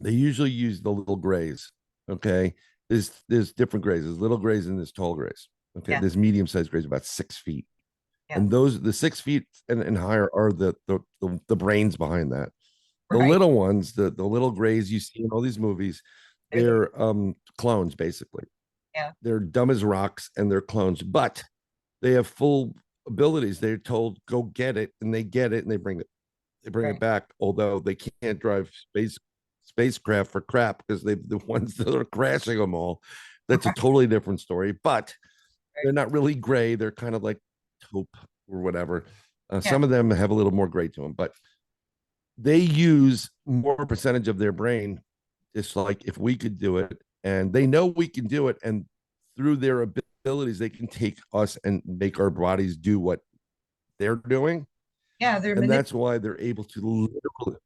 they usually use the little grays? Okay, there's different grays. There's little grays and there's tall grays. Okay, Yeah. there's medium sized grays about 6 feet, Yeah. and those the 6 feet and higher are the brains behind that. The Right. little ones, the little grays you see in all these movies, They're the they're clones basically. yeah. They're dumb as rocks and they're clones, but they have full abilities. They're told go get it, and they get it, and they bring it Right. back. Although they can't drive spacecraft for crap because they're the ones that are crashing them all. That's a Right. totally different story. But Right. they're not really gray. They're kind of like taupe or whatever. Yeah. Some of them have a little more gray to them, but they use more percentage of their brain. It's like if we could do it, and they know we can do it, and through their abilities, they can take us and make our bodies do what they're doing, Yeah. They're and manipulating. that's why they're able to literally,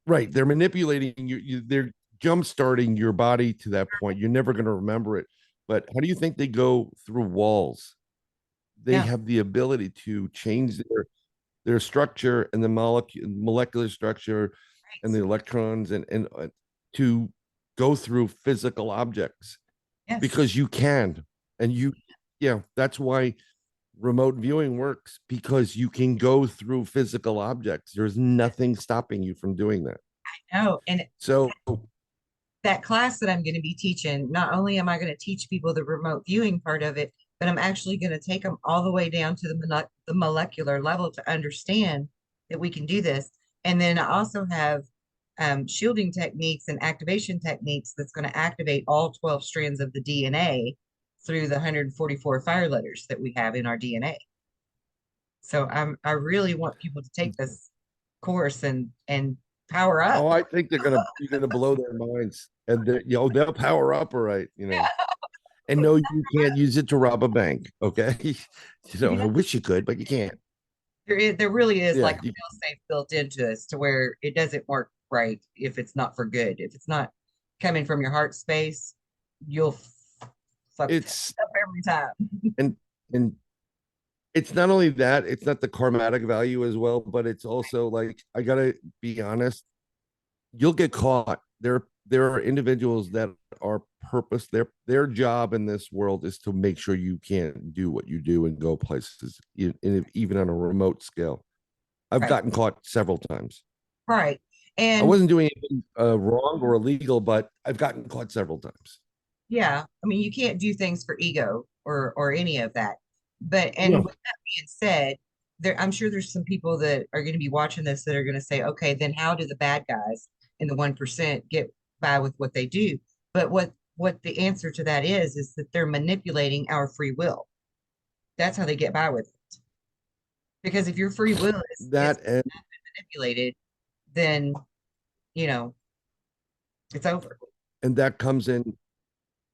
right? They're manipulating you. They're jump starting your body to that point. You're never going to remember it. But how do you think they go through walls? They Yeah. have the ability to change their structure and the molecular structure and the Right. electrons and to go through physical objects Yes. because you can. And yeah, that's why remote viewing works, because you can go through physical objects. There's nothing stopping you from doing that. No. And So that class that I'm going to be teaching, not only am I going to teach people the remote viewing part of it, but I'm actually going to take them all the way down to the molecular level to understand that we can do this. And then I also have shielding techniques and activation techniques that's going to activate all 12 strands of the DNA through the 144 fire letters that we have in our DNA. So I really want people to take this course and power up. oh, I think you're gonna blow their minds, and they'll power up, all right, and no, you can't use it to rob a bank. Okay, I Yeah. wish you could, but you can't. There really is Yeah, like a fail safe built into us to where it doesn't work right if it's not for good. If it's not coming from your heart space, you'll fuck it's up every time. and and it's not only that, it's not the karmatic value as well, but it's also like, I gotta be honest, you'll get caught. There are individuals that are purpose, their job in this world is to make sure you can't do what you do and go places, even on a remote scale. I've Right. gotten caught several times. Right. I And wasn't doing anything wrong or illegal, but I've gotten caught several times. yeah, I mean, you can't do things for ego or any of that. But and No, with that being said, I'm sure there's some people that are going to be watching this that are going to say, okay, then how do the bad guys in the 1% get by with what they do? But what the answer to that is that they're manipulating our free will. That's how they get by with it. Because if your free will is that manipulated, then you know it's over. and that comes in.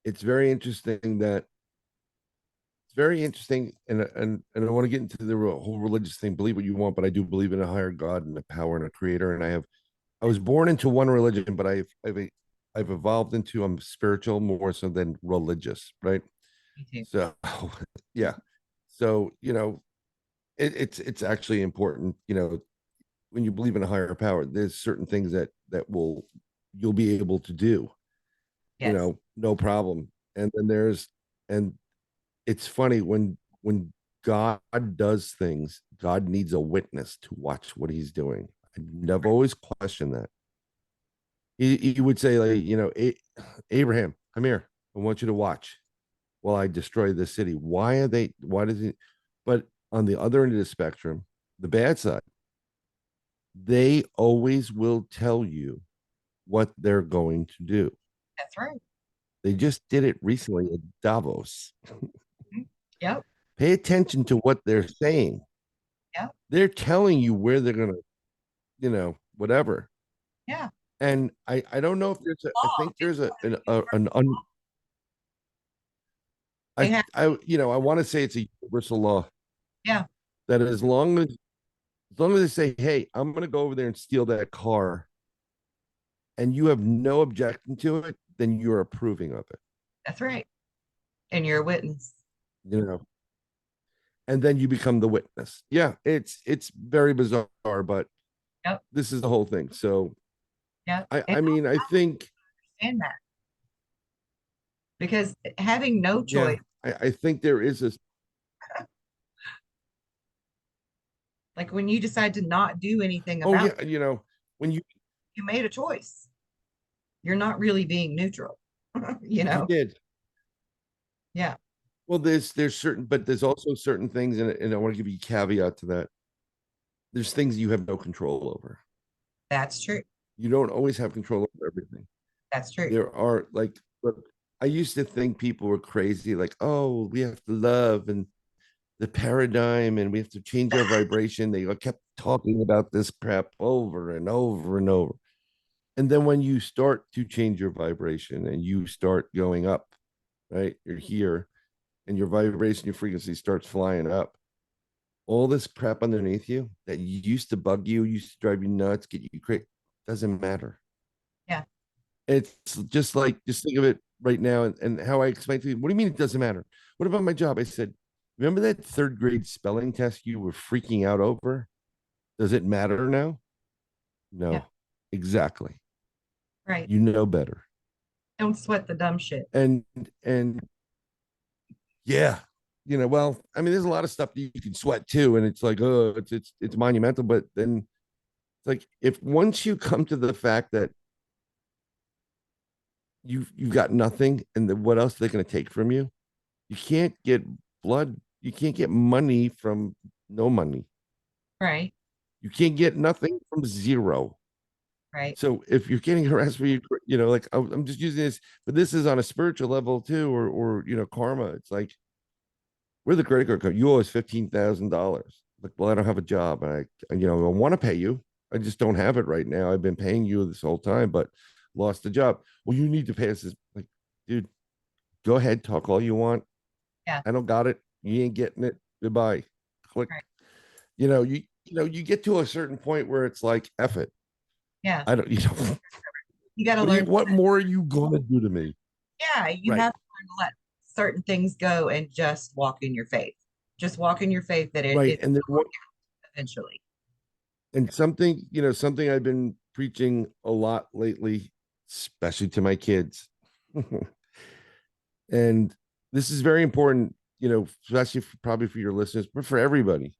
It's very interesting that it's very interesting, and I want to get into the whole religious thing. Believe what you want, but I do believe in a higher God and a power and a creator. And I was born into one religion, but I've evolved into, I'm spiritual more so than religious, right? Me too. So yeah, so it's actually important. When you believe in a higher power, there's certain things that will you'll be able to do, Yes, no problem. And then and it's funny when God does things, God needs a witness to watch what he's doing. I've always questioned that. He would say, like, Abraham, come here. I want you to watch while I destroy this city. Why does he? But on the other end of the spectrum, the bad side, they always will tell you what they're going to do. that's right. They just did it recently at Davos. Mhm. Yep. Pay attention to what they're saying. Yep. They're telling you where they're going to, whatever. Yeah. And I don't know if I Law. think there's It's they have. I want to say it's a universal law Yeah. that as long as they say, hey, I'm going to go over there and steal that car, and you have no objection to it, then you're approving of it. That's right. And you're a witness. You know, and then you become the witness. Yeah, it's very bizarre, but Yep. this is the whole thing. So Yep. I And I mean, I think, I understand that because having no yeah, choice, I think there is a like when you decide to not do anything oh about it, yeah, when you made a choice. You're not really being neutral, you you know? did. Yeah, Well, there's certain, but there's also certain things, and I want to give you a caveat to that. There's things you have no control over. that's true. You don't always have control over everything. That's true. There are, like, look, I used to think people were crazy, like, oh, we have to love and the paradigm and we have to change our vibration. They kept talking about this crap over and over and over. And then when you start to change your vibration and you start going up, right? You're here and your vibration, your frequency starts flying up. All this crap underneath you that used to bug you, used to drive you nuts, get you crazy, doesn't matter. Yeah. It's just like, just think of it right now, and how I explained to you. What do you mean it doesn't matter? What about my job? I said, remember that third grade spelling test you were freaking out over? Does it matter now? Yeah. No, exactly. Right. You know better. Don't sweat the dumb shit. And and yeah, well, I mean, there's a lot of stuff that you can sweat too, and it's like, oh, it's monumental. But then it's like, if once you come to the fact that you've got nothing, and then what else are they going to take from you? You can't get blood. You can't get money from no money. Right. You can't get nothing from zero. Right. So if you're getting harassed for like, I'm just using this, but this is on a spiritual level too, or karma. It's like, we're the credit card company. You owe us $15,000. Like, well, I don't have a job, and I want to pay you. I just don't have it right now. I've been paying you this whole time, but lost the job. Well, you need to pay us this. Like, dude, go ahead, talk all you want. Yeah. I don't got it. You ain't getting it. Goodbye. Click. Right. You get to a certain point where it's like, F it. Yeah. I don't, You got to learn. what more are you gonna do to me? Yeah. You Right. have to learn to let certain things go and just walk in your faith. Just walk in your faith that Right. it's And then what, eventually. and something, something I've been preaching a lot lately, especially to my kids. And this is very important, especially probably for your listeners, but for everybody.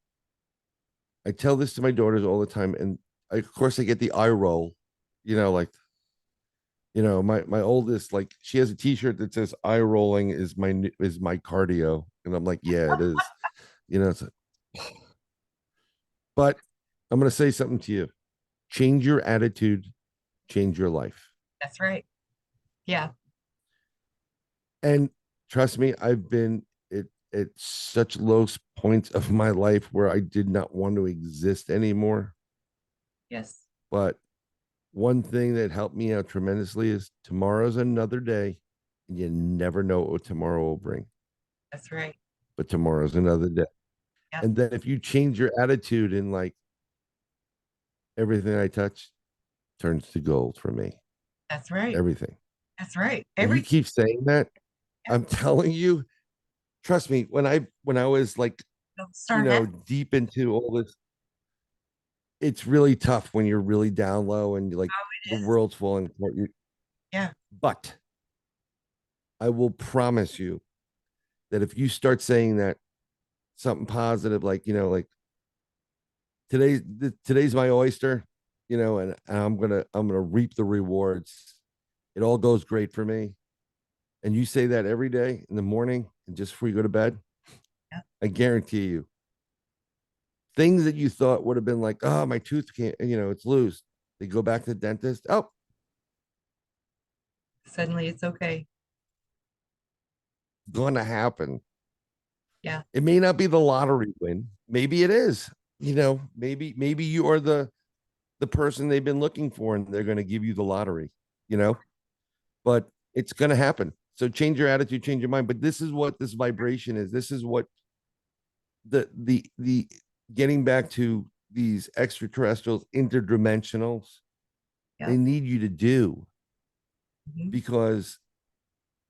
I tell this to my daughters all the time, and of course, I get the eye roll, like my oldest, like she has a T-shirt that says "eye rolling is my cardio," and I'm like, yeah, it is, it's but I'm gonna say something to you: change your attitude, change your life. That's right. Yeah. And trust me, I've been at such low points of my life where I did not want to exist anymore. Yes. But one thing that helped me out tremendously is tomorrow's another day, and you never know what tomorrow will bring. That's right. But tomorrow's another day. Yeah. And then if you change your attitude and like everything I touch turns to gold for me, That's right. everything. That's right. And you Everything. keep saying that, Yeah. I'm telling you, trust me, when I was like, It'll start happening. deep into all this, it's really tough when you're really down low and you're like Oh, the it is. world's falling apart. Yeah. But I will promise you that if you start saying that something positive, like like today's my oyster, and I'm gonna reap the rewards. It all goes great for me. And you say that every day in the morning and just before you go to bed, Yeah. I guarantee you, things that you thought would have been like, oh, my tooth can't, it's loose. They go back to the dentist. Oh, Suddenly it's okay. gonna happen. Yeah. It may not be the lottery win. Maybe it is. Maybe you are the person they've been looking for and they're going to give you the lottery, you know, but it's going to happen. So change your attitude, change your mind. But this is what this vibration is. This is what the getting back to these extraterrestrials, interdimensionals, Yeah. they need you to do Mhm. because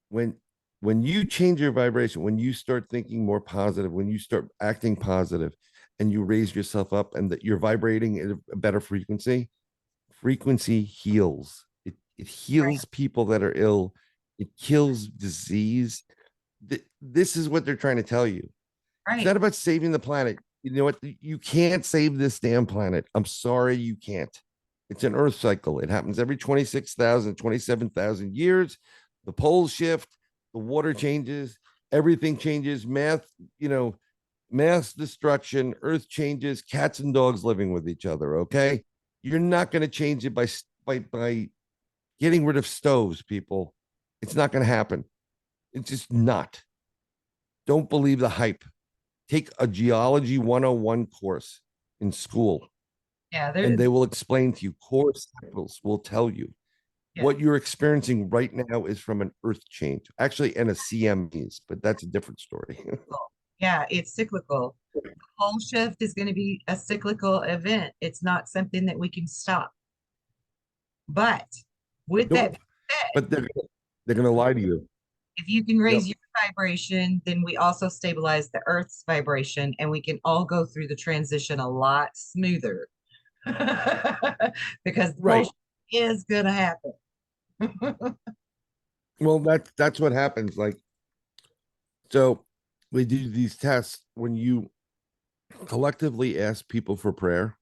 when when you change your vibration, when you start thinking more positive, when you start acting positive and you raise yourself up and that you're vibrating at a better frequency heals. It Right. heals people that are ill. It kills disease. This is what they're trying to tell you. It's Right. not about saving the planet. You know what? You can't save this damn planet. I'm sorry, you can't. It's an earth cycle. It happens every 26,000, 27,000 years. The poles shift, the water changes, everything changes. Mass destruction, earth changes, cats and dogs living with each other. Okay. You're not going to change it by getting rid of stoves, people. It's not going to happen. It's just not. Don't believe the hype. Take a geology 101 course in school, Yeah. and There's, they will explain to you. Core cycles will tell you yeah. what you're experiencing right now is from an earth change, actually, and a CMEs, but that's a different story. Yeah. It's cyclical. The pole shift is going to be a cyclical event. It's not something that we can stop. But with that Nope. being said, But they're gonna lie to you. if you can Yep. raise your vibration, then we also stabilize the earth's vibration and we can all go through the transition a lot smoother because the pole Right. shift is going to happen. Well, that's what happens. Like, so we do these tests when you collectively ask people for prayer,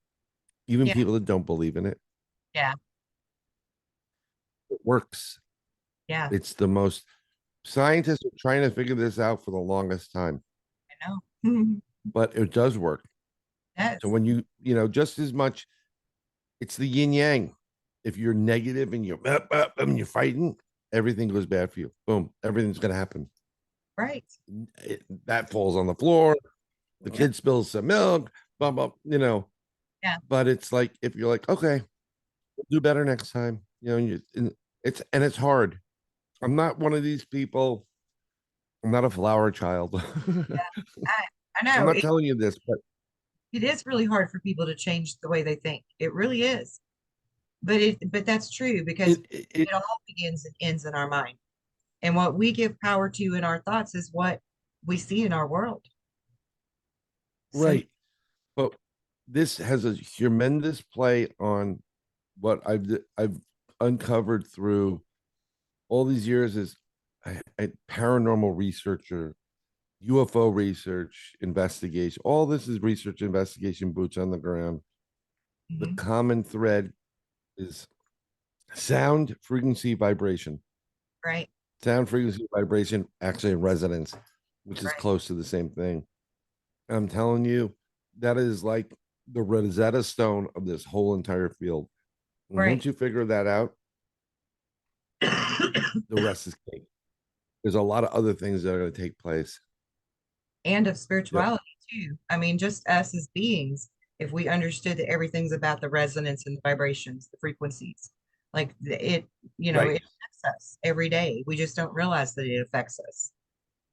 even Yeah. people that don't believe in it. Yeah. It works. Yeah. It's the most scientists are trying to figure this out for the longest time, I know. but it does work. So Yes. when just as much, it's the yin yang. If you're negative and you're fighting, everything goes bad for you. Boom, everything's gonna happen. Right. That falls on the floor. The Yep. kid spills some milk. Blah blah. Yeah. But it's like if you're like, okay, we'll do better next time. It's hard. I'm not one of these people. I'm not a flower child. I, I I'm know not telling you this, but it is really hard for people to change the way they think. It really is. But that's true because it it all begins and ends in our mind. And what we give power to in our thoughts is what we see in our world. So Right. But this has a tremendous play on what I've uncovered through all these years as a paranormal researcher, UFO research, investigation. All this is research, investigation, boots on the ground. The mhm, common thread is sound, frequency, vibration. right, Sound, frequency, vibration, actually resonance, which is right, close to the same thing. I'm telling you, that is like the Rosetta Stone of this whole entire field. And right. once you figure that out, the rest is cake. There's a lot of other things that are going to take place. And of Yep. spirituality too. I mean, just us as beings, if we understood that everything's about the resonance and the vibrations, the frequencies, like it, Right. it affects us every day. We just don't realize that it affects us.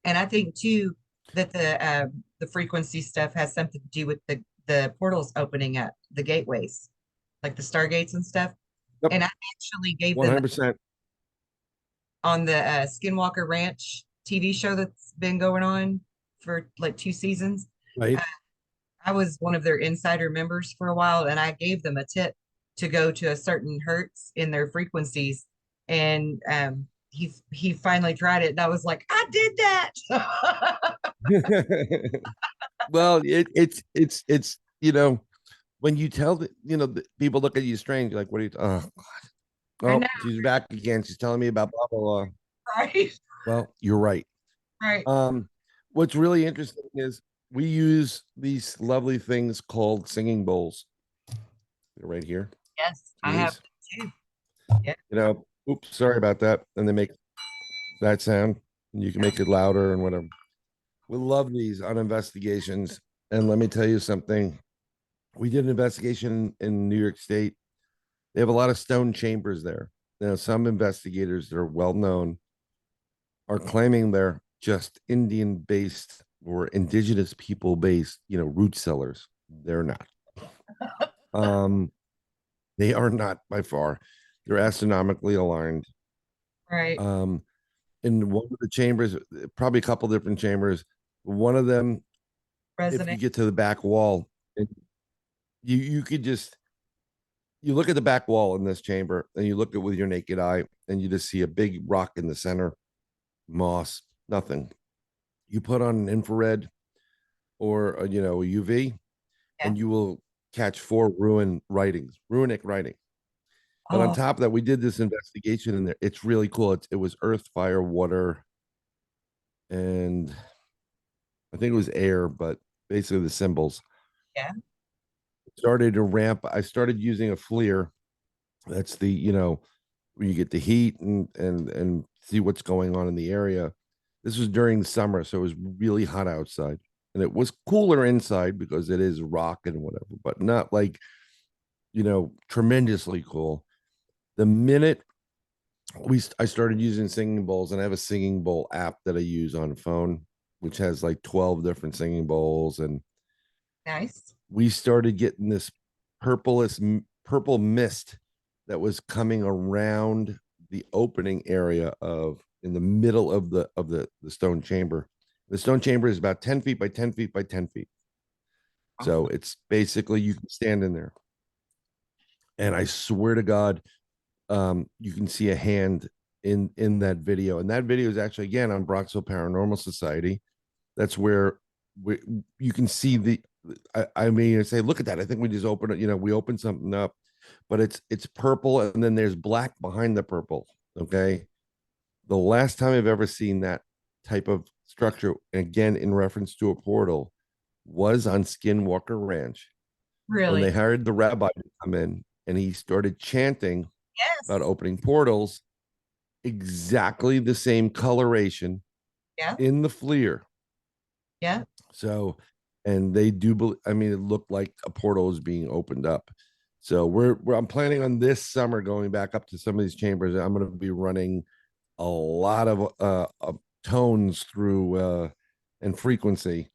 And I think too that the frequency stuff has something to do with the portals opening up, the gateways, like the stargates and stuff. Yep. And I actually gave them 100%. on the Skinwalker Ranch TV show that's been going on for like 2 seasons. Right. Uh, I was one of their insider members for a while, and I gave them a tip to go to a certain hertz in their frequencies. And he finally tried it, and I was like, I did that. Well, when you tell the people look at you strange, like, what are you, I know, oh, she's back again. She's telling me about blah, blah, blah. right? Well, you're right. Right. Um, what's really interesting is we use these lovely things called singing bowls. They're right here. Yes, See I have these? them too. Yeah. Oops, sorry about that. And they make that sound. And you can make it louder and whatever. We love these on investigations. And let me tell you something. We did an investigation in New York State. They have a lot of stone chambers there. Now, some investigators that are well known are claiming they're just Indian based or indigenous people based, root cellars. They're not. Um, they are not by far. They're astronomically aligned. Right. Um, in one of the chambers, probably a couple different chambers. One of them, if you Resonate. get to the back wall, you could just you look at the back wall in this chamber and you look at it with your naked eye and you just see a big rock in the center, moss, nothing. You put on an infrared or a UV, Yeah. and you will catch four runic writing. But on Oh, top of that, we did this investigation in there. It's really cool. It was earth, fire, water, and I think it was air, but basically the symbols yeah. started to ramp. I started using a FLIR. That's where you get the heat and see what's going on in the area. This was during the summer, so it was really hot outside. And it was cooler inside because it is rock and whatever, but not like, tremendously cool. The minute I started using singing bowls, and I have a singing bowl app that I use on phone, which has like 12 different singing bowls, and Nice. we started getting this purple mist that was coming around the opening area of in the middle of the stone chamber. The stone chamber is about 10 feet by 10 feet by 10 feet. Oh, So it's basically you can stand in there. And I swear to God, you can see a hand in that video. And that video is actually again on Bronxville Paranormal Society. That's where you can see I mean, I say, look at that. I think we just opened it. We opened something up, but it's purple, and then there's black behind the purple. Okay, the last time I've ever seen that type of structure, again in reference to a portal, was on Skinwalker Ranch when they really? hired the rabbi to come in, and he started chanting about Yes. opening portals. Exactly the same coloration Yeah. in the FLIR. Yeah. So, and they do. I mean, it looked like a portal is being opened up. So I'm planning on this summer going back up to some of these chambers. I'm going to be running a lot of tones through and frequency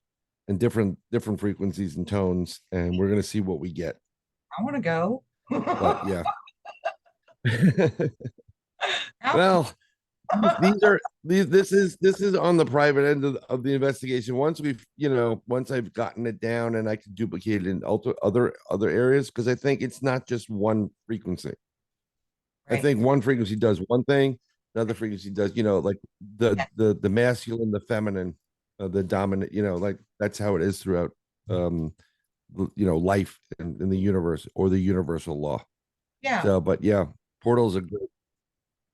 and different frequencies and tones, and we're going to see what we get. I want to go. But yeah, How cool. well, these are these this is on the private end of the investigation. Once we've once I've gotten it down and I can duplicate it in other areas, because I think it's not just one frequency. I Right. think one frequency does one thing, another frequency does, like Yeah. the masculine, the feminine, the dominant, like that's how it is throughout um life in the universe, or the universal law. Yeah. So, but yeah, portals are good.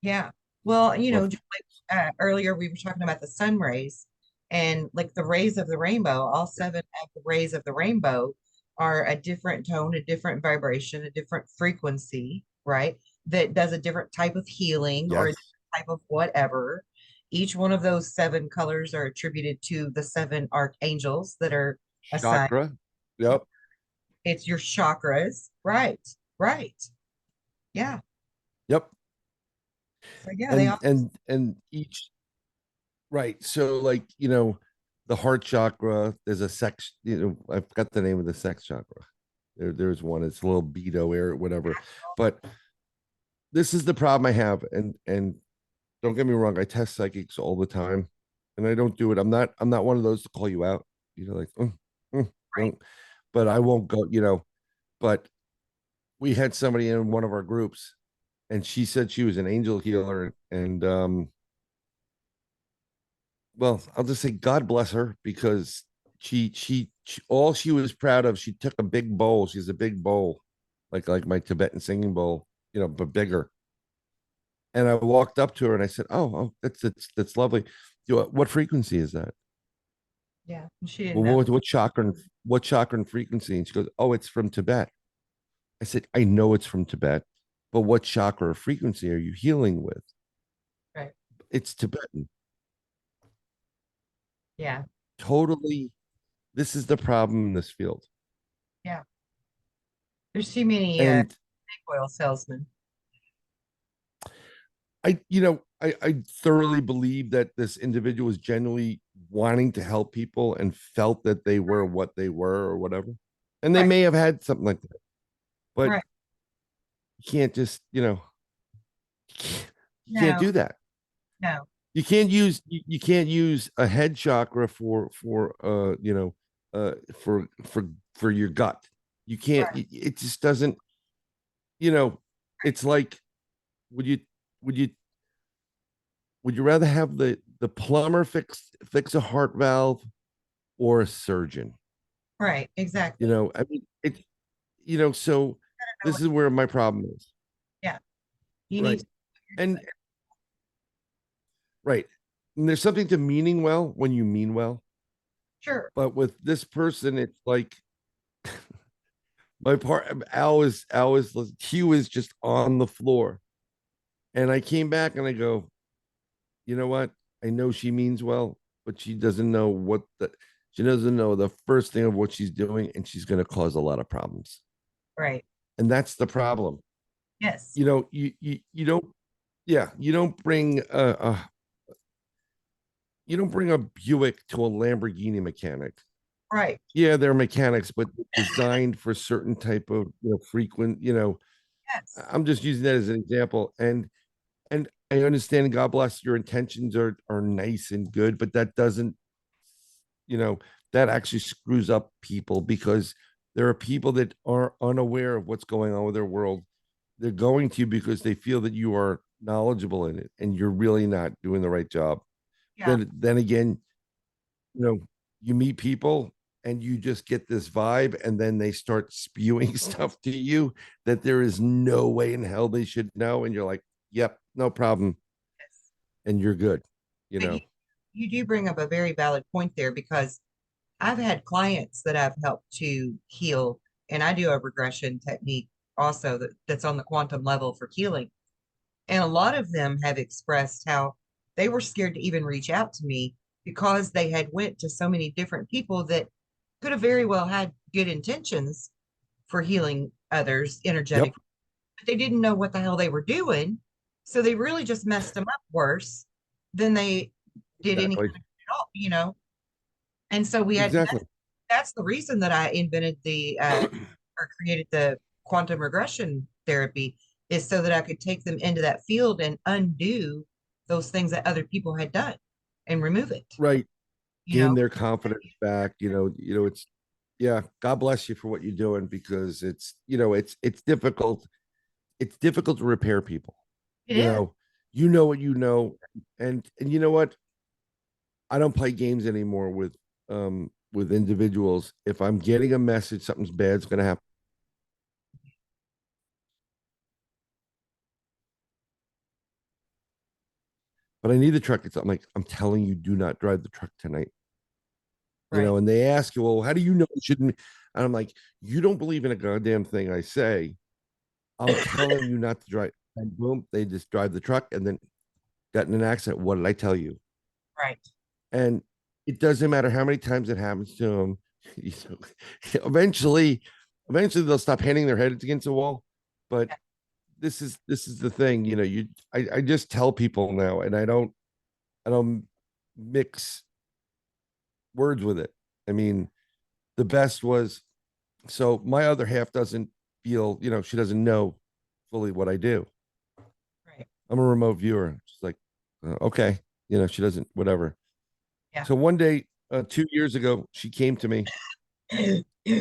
Yeah. Well, Love. just like earlier we were talking about the sun rays and like the rays of the rainbow, all seven of the rays of the rainbow are a different tone, a different vibration, a different frequency, right? That does a different type of healing or a Yes. different type of whatever. Each one of those seven colors are attributed to the seven archangels that are assigned. Chakra. Yep. It's your chakras. Right. Right. Yeah. Yep. So yeah, they and all and and each, right, so like, the heart chakra, there's a sex, I forgot the name of the sex chakra. There's one, it's a little beto area, whatever. But this is the problem I have, and don't get me wrong, I test psychics all the time, and I don't do it. I'm not one of those to call you out, like, right. don't, but I won't go, but we had somebody in one of our groups, and she said she was an angel healer, and well, I'll just say God bless her, because she all she was proud of, she took a big bowl. She's a big bowl, like my Tibetan singing bowl, but bigger. And I walked up to her and I said, "Oh, that's lovely. What frequency is that? Yeah. She didn't Well, know. what chakra and frequency?" And she goes, "Oh, it's from Tibet." I said, "I know it's from Tibet, but what chakra or frequency are you healing with?" Right. It's Tibetan. Yeah. Totally. This is the problem in this field. Yeah. There's too many And oil salesmen. I thoroughly believe that this individual was genuinely wanting to help people and felt that they were what they were or whatever. And they Right. may have had something like that, but Right. you can't just, you can't No, do that. no. You can't use a head chakra for for your gut. You can't, Right. it just doesn't, you know, it's like, would you would you would you rather have the plumber fix a heart valve, or a surgeon? Right. Exactly. I mean, so I know this what, is where my problem is. yeah. You need Right. to And right. And there's something to meaning well when you mean well. sure. But with this person, it's like my part Al is he was just on the floor. And I came back and I go, you know what? I know she means well, but she doesn't know the first thing of what she's doing, and she's gonna cause a lot of problems. Right. And that's the problem. Yes. You don't, yeah, you don't bring a Buick to a Lamborghini mechanic. Right. Yeah, they're mechanics, but designed for certain type of frequent. Yes. I'm just using that as an example, and I understand. God bless, your intentions are nice and good, but that doesn't, you know, that actually screws up people, because there are people that are unaware of what's going on with their world. They're going to you because they feel that you are knowledgeable in it, and you're really not doing the right job. Yeah. Then again, you know, you meet people and you just get this vibe, and then they start spewing stuff to you that there is no way in hell they should know, and you're like, "Yep, no problem," Yes. and you're good. You But know. you do bring up a very valid point there because I've had clients that I've helped to heal, and I do a regression technique also that's on the quantum level for healing. And a lot of them have expressed how they were scared to even reach out to me because they had went to so many different people that could have very well had good intentions for healing others Yep. energetically, but they didn't know what the hell they were doing. So they really just messed them up worse than they did any Exactly. kind of at all. And so we had Exactly. that's the reason that I invented the or created the quantum regression therapy is so that I could take them into that field and undo those things that other people had done and remove it, Right. you Gain know. their confidence back. It's yeah, God bless you for what you're doing because it's difficult. It's difficult to repair people. It You is. know, you know what you know. And you know what? I don't play games anymore with individuals. If I'm getting a message, something's bad's gonna happen. But I need the truck. I'm like, I'm telling you, do not drive the truck tonight. Right. And they ask you, well, how do you know you shouldn't? And I'm like, you don't believe in a goddamn thing I say. I'm telling you not to drive. And boom, they just drive the truck and then got in an accident. What did I tell you? Right. And it doesn't matter how many times it happens to them. eventually, eventually they'll stop hitting their heads against the wall. But Yeah. this is the thing, I just tell people now, and I don't mix words with it. I mean, the best was so my other half doesn't feel, she doesn't know fully what I do. Right. I'm a remote viewer. She's like, okay, she doesn't, whatever. Yeah. So one day, 2 years ago, she came to me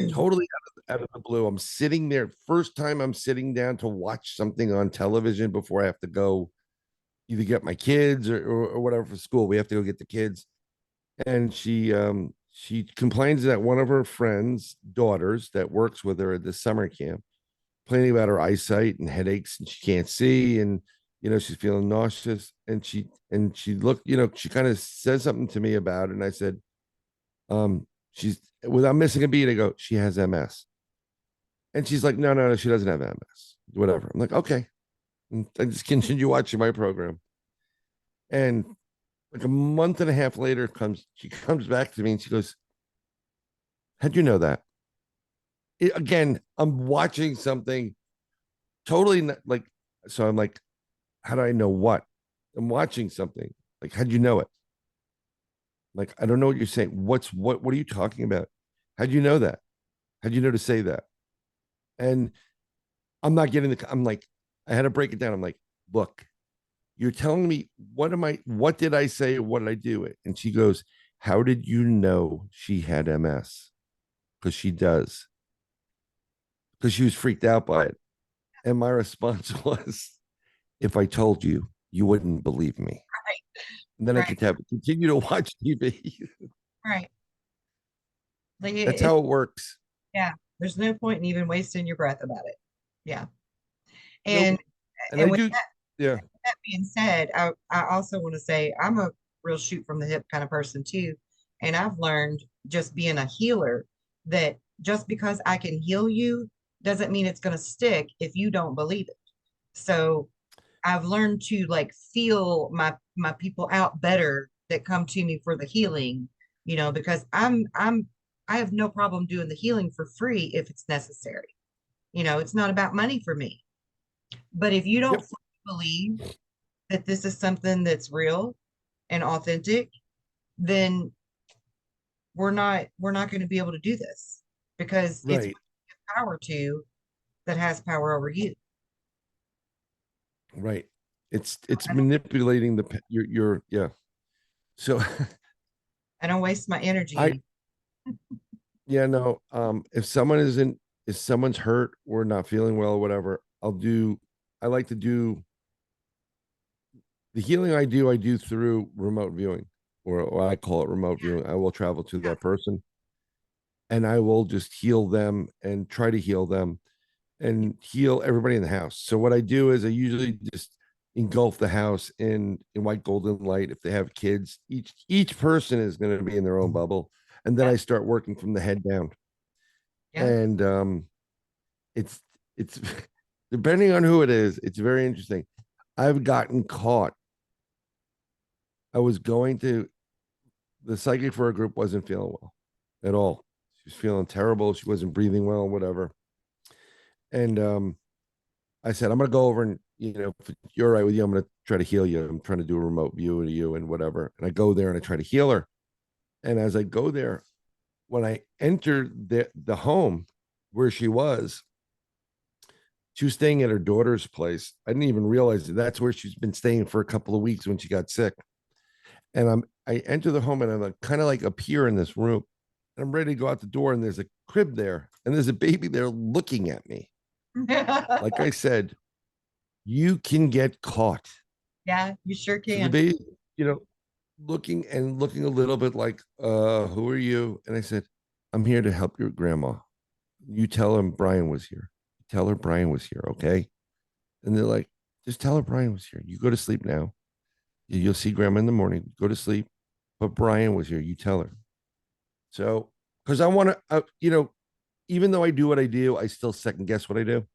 totally out of the blue. I'm sitting there, first time I'm sitting down to watch something on television before I have to go either get my kids or whatever for school. We have to go get the kids. And she complains that one of her friends' daughters that works with her at this summer camp, complaining about her eyesight and headaches, and she can't see, and she's feeling nauseous. And she looked, she kind of said something to me about it, and I said, she's without missing a beat, I go, she has MS. And she's like, no, no, no, she doesn't have MS. Whatever. I'm like, okay. And I just continue watching my program. And like a month and a half later, she comes back to me and she goes, how'd you know that? Again, I'm watching something totally like, so I'm like, how do I know what? I'm watching something. Like, how'd you know it? Like, I don't know what you're saying. What are you talking about? How'd you know that? How'd you know to say that? And I'm like, I had to break it down. I'm like, look, you're telling me what did I say? What did I do it? And she goes, how did you know she had MS? Because she does. Because she was freaked out by it. And my response was, if I told you, you wouldn't believe me. And then I Right. could have continue to watch TV. Right. Like That's how it works. yeah, there's no point in even wasting your breath about it. Yeah. And Nope. And I and with do, yeah. that being said, I also want to say I'm a real shoot from the hip kind of person too. And I've learned just being a healer that just because I can heal you doesn't mean it's going to stick if you don't believe it. So I've learned to like feel my people out better that come to me for the healing, because I have no problem doing the healing for free if it's necessary. It's not about money for me. But if you don't Yep. fully believe that this is something that's real and authentic, then we're not going to be able to do this because it's what Right. you give power to that has power over you. Right. It's I don't manipulating your yeah. So I don't waste my I energy. yeah, no. If someone's hurt or not feeling well or whatever, I like to do the healing I do through remote viewing, or I call it remote viewing. I will travel to Yeah, that person and I will just heal them and try to heal them and heal everybody in the house. So what I do is I usually just engulf the house in white golden light. If they have kids, each person is going to be in their own bubble, and then yeah, I start working from the head down. yeah, And it's it's depending on who it is, it's very interesting. I've gotten caught. I was going to the psychic for a group wasn't feeling well at all. She was feeling terrible. She wasn't breathing well, whatever. And I said, I'm gonna go over and if you're all right with you, I'm gonna try to heal you. I'm trying to do a remote view to you and whatever. And I go there and I try to heal her. And as I go there, when I enter the home where she was, She was staying at her daughter's place. I didn't even realize that that's where she's been staying for a couple of weeks when she got sick. And I enter the home and I'm like, kind of like up here in this room. And I'm ready to go out the door, and there's a crib there, and there's a baby there looking at me. Like I said, you can get caught. Yeah, you sure So the can. baby, you know, looking a little bit like, who are you? And I said, I'm here to help your grandma. You tell him Bryan was here. Tell her Bryan was here, okay? And they're like, just tell her Bryan was here. You go to sleep now. You'll see grandma in the morning. Go to sleep. But Bryan was here. You tell her. So, because I want to, even though I do what I do, I still second guess what I do.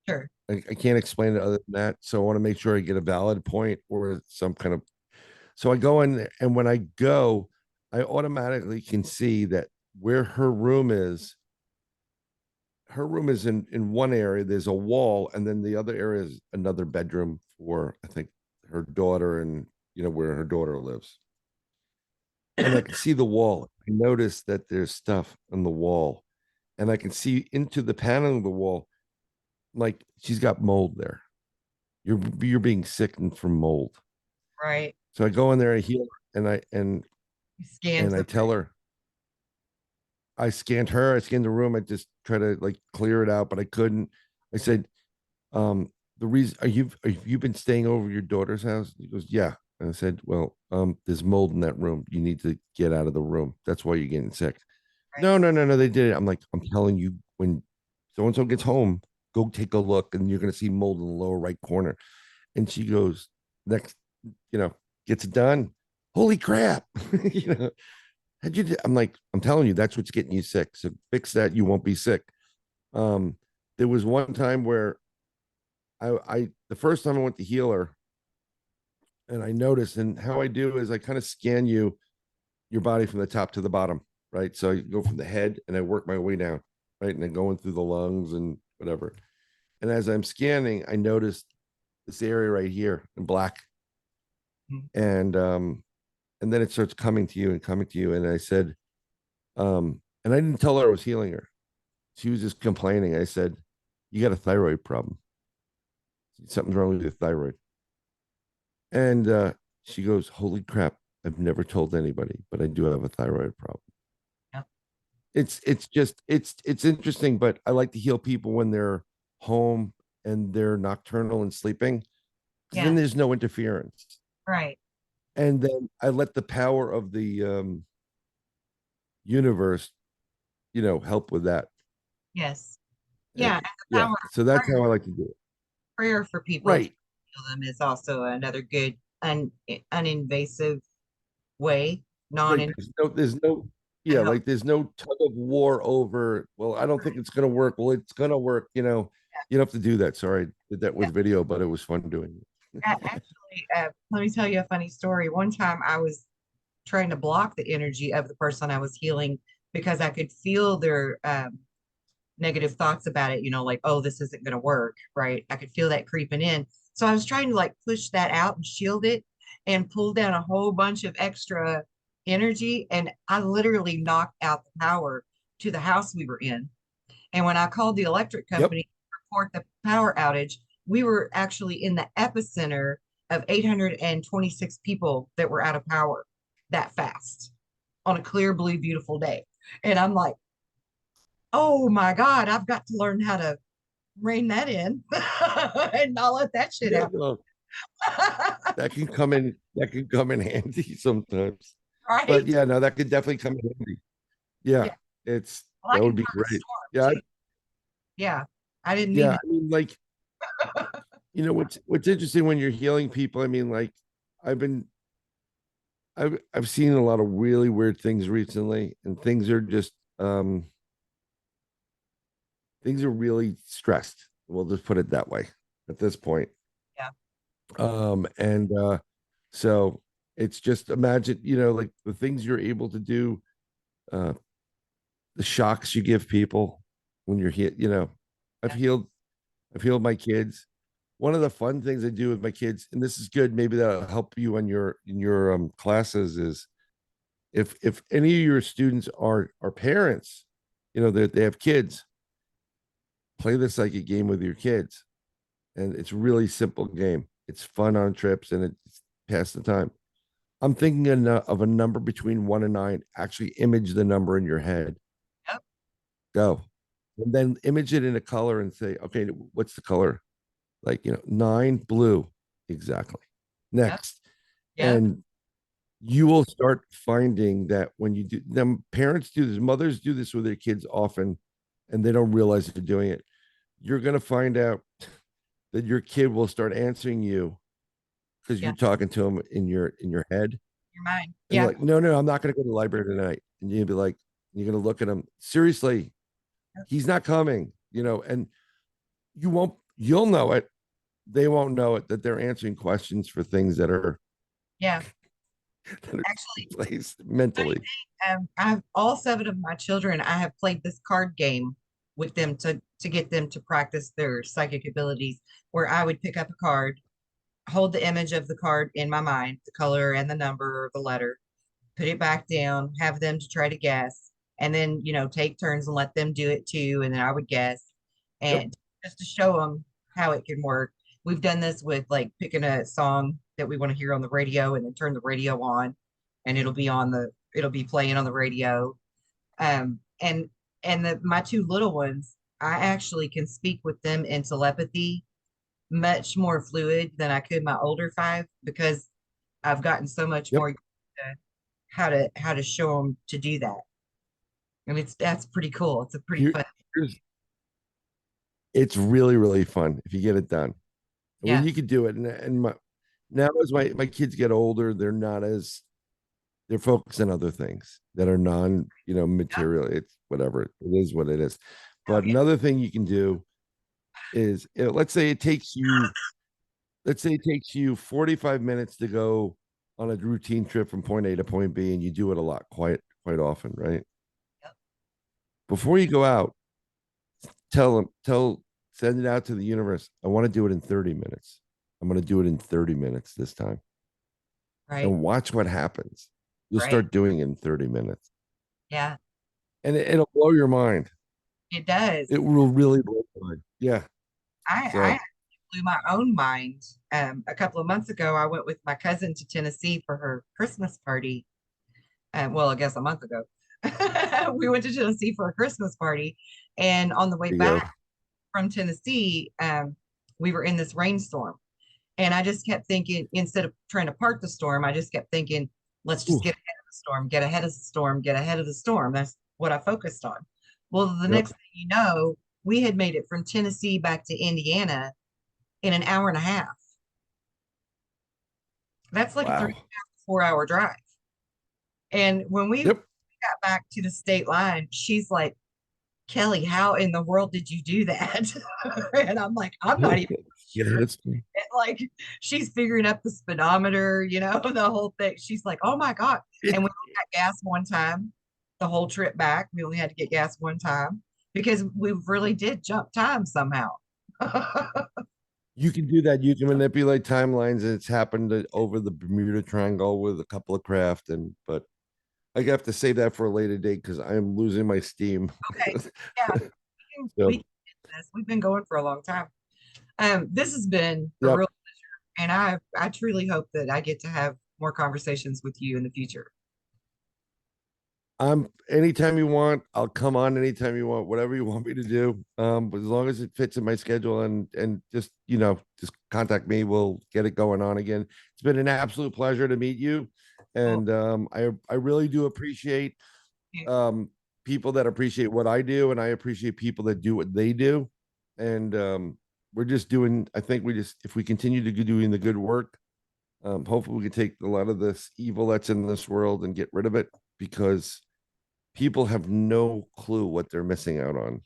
Sure. I can't explain it other than that. So I want to make sure I get a valid point or some kind of. So I go in, and when I go, I automatically can see that where her room is in one area. There's a wall, and then the other area is another bedroom for, I think, her daughter, and where her daughter lives. And I can see the wall. I notice that there's stuff on the wall, and I can see into the panel of the wall, like she's got mold there. You're being sickened from mold. Right. So I go in there, I heal her, You scanned and I the tell her, I scanned her, I scanned the room, I just try to like clear it out, but I couldn't. I said, the reason, have you been staying over your daughter's house? He goes, yeah. And I said, well, there's mold in that room. You need to get out of the room. That's why you're getting sick. right. No, no, no, no, they did it. I'm like, I'm telling you, when so and so gets home, go take a look, and you're gonna see mold in the lower right corner. And she goes, next, you know, gets it done. Holy crap. you know, I'm like, I'm telling you, that's what's getting you sick. So fix that, you won't be sick. Um, there was one time where the first time I went to heal her, and I noticed, and how I do is I kind of scan your body from the top to the bottom, right? So I go from the head and I work my way down, right? And then going through the lungs and whatever. And as I'm scanning, I noticed this area right here in black. Mhm. And then it starts coming to you and coming to you. And I said, and I didn't tell her I was healing her. She was just complaining. I said, you got a thyroid problem. Something's wrong with your thyroid. And she goes, holy crap. I've never told anybody, but I do have a thyroid problem. Yeah. It's interesting, but I like to heal people when they're home and they're nocturnal and sleeping, because then Yeah. there's no interference. Right. And then I let the power of the universe, help with that. Yes. Uh, Yeah. And the yeah. power So of that's how I like to do it. prayer for people if you Right. feel them is also another good uninvasive way, Right. non Yeah, to help. like there's no tug of war over, well, I don't think it's gonna work. Well, it's gonna work, you don't have to do that. Sorry, I did that Yeah. with video, but it was fun doing it. Actually, let me tell you a funny story. One time I was trying to block the energy of the person I was healing because I could feel their negative thoughts about it, like, oh, this isn't going to work, right? I could feel that creeping in. So I was trying to like push that out and shield it and pull down a whole bunch of extra energy. And I literally knocked out the power to the house we were in. And when I called the electric Yep. company to report the power outage, we were actually in the epicenter of 826 people that were out of power that fast on a clear blue, beautiful day. And I'm like, oh my God, I've got to learn how to rein that in and not let that shit Yeah, out. no, that can come in handy sometimes. But Right? yeah, no, that could definitely come in handy. Yeah, Yeah. it's Well, I that can would be turn a great. storm Yeah, too. Yeah. I didn't need yeah. to. I mean, like, what's interesting when you're healing people. I mean, like, I've been I've seen a lot of really weird things recently, and things are really stressed. We'll just put it that way at this point. Yeah. And so it's just imagine, like the things you're able to do, uh, the shocks you give people when you're hit. I've Yeah. healed, I've healed my kids. One of the fun things I do with my kids, and this is good, maybe that'll help you on your classes, is if any of your students are parents, they have kids, play the psychic game with your kids. And it's really simple game. It's fun on trips and it's pass the time. I'm thinking of a number between 1 and 9. Actually, image the number in your head. Yep. Go. And then image it in a color and say, okay, what's the color? Like, 9, blue. Exactly. Yep. Next. Yep. And you will start finding that when you do them, parents do this, mothers do this with their kids often, and they don't realize they're doing it. You're going to find out that your kid will start answering you because Yeah. you're talking to them in your head. Your mind. And they're Yeah. like, no, no, I'm not going to go to the library tonight. And you'll be like, you're going to look at him seriously. He's not coming, and you'll know it. They won't know it that they're answering questions for things that are, Yeah. that are Actually, placed funny mentally. thing, I have all seven of my children. I have played this card game with them to get them to practice their psychic abilities, where I would pick up a card, hold the image of the card in my mind, the color and the number or the letter, put it back down, have them to try to guess, and then, take turns and let them do it too. And then I would guess, Yep. and just to show them how it can work. We've done this with like picking a song that we want to hear on the radio and then turn the radio on and it'll be playing on the radio. And my two little ones, I actually can speak with them in telepathy much more fluid than I could my older five because I've gotten so much Yep. more how to show them to do that. And that's pretty cool. It's a pretty Here, fun. here's it's really, really fun if you get it done. When Yeah. you can do it, and now as my kids get older, they're focused on other things that are non, Yeah. material. It's whatever it is, what it is. Oh But yeah. another thing you can do is, let's say it takes you 45 minutes to go on a routine trip from point A to point B, and you do it a lot, quite often, right? Yep. Before you go out, send it out to the universe. I want to do it in 30 minutes. I'm going to do it in 30 minutes this time, Right. and watch what happens. You'll Right. start doing it in 30 minutes, Yeah. and it'll blow your mind. It does. It will really blow your mind. Yeah. I So blew my own mind. A couple of months ago, I went with my cousin to Tennessee for her Christmas party. Well, I guess a month ago, we went to Tennessee for a Christmas party, and on the way there you back go. from Tennessee, we were in this rainstorm, and I just kept thinking, instead of trying to part the storm, I just kept thinking, let's just Ooh, get ahead of the storm, get ahead of the storm, get ahead of the storm. That's what I focused on. Well, the yep. next thing you know, we had made it from Tennessee back to Indiana in an hour and a half. That's like a three and Wow. a half, 4 hour drive. And when we Yep. got back to the state line, she's like, Kelly, how in the world did you do that? And I'm like, I'm not even Yeah, sure. that's And like she's figuring up the speedometer, the whole thing. She's like, oh my God. it. And we only got gas one time the whole trip back. We only had to get gas one time because we really did jump time somehow. You can do that. You can manipulate timelines, and it's happened over the Bermuda Triangle with a couple of craft. But I have to save that for a later date because I am losing my steam. Okay. Yeah. We So, can do this. We've been going for a long time. This has been a yep. real and I truly hope that I get to have more conversations with you in the future. I'm anytime you want, I'll come on anytime you want, whatever you want me to do. But as long as it fits in my schedule and just contact me, we'll get it going on again. It's been an absolute pleasure to meet you. Well, And I really do appreciate um people that appreciate what I do, and I appreciate people that do what they do. And we're just doing, I think we just, if we continue to doing the good work, hopefully we can take a lot of this evil that's in this world and get rid of it, because people have no clue what they're missing out on.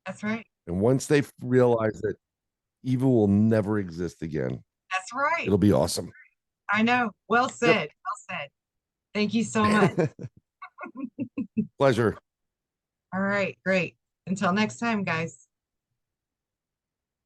that's right. And once they realize that evil will never exist again, That's right. it'll be awesome. I know. Well Yep. said. Well said. Thank you so much. Pleasure. All right. Great. Until next time, guys.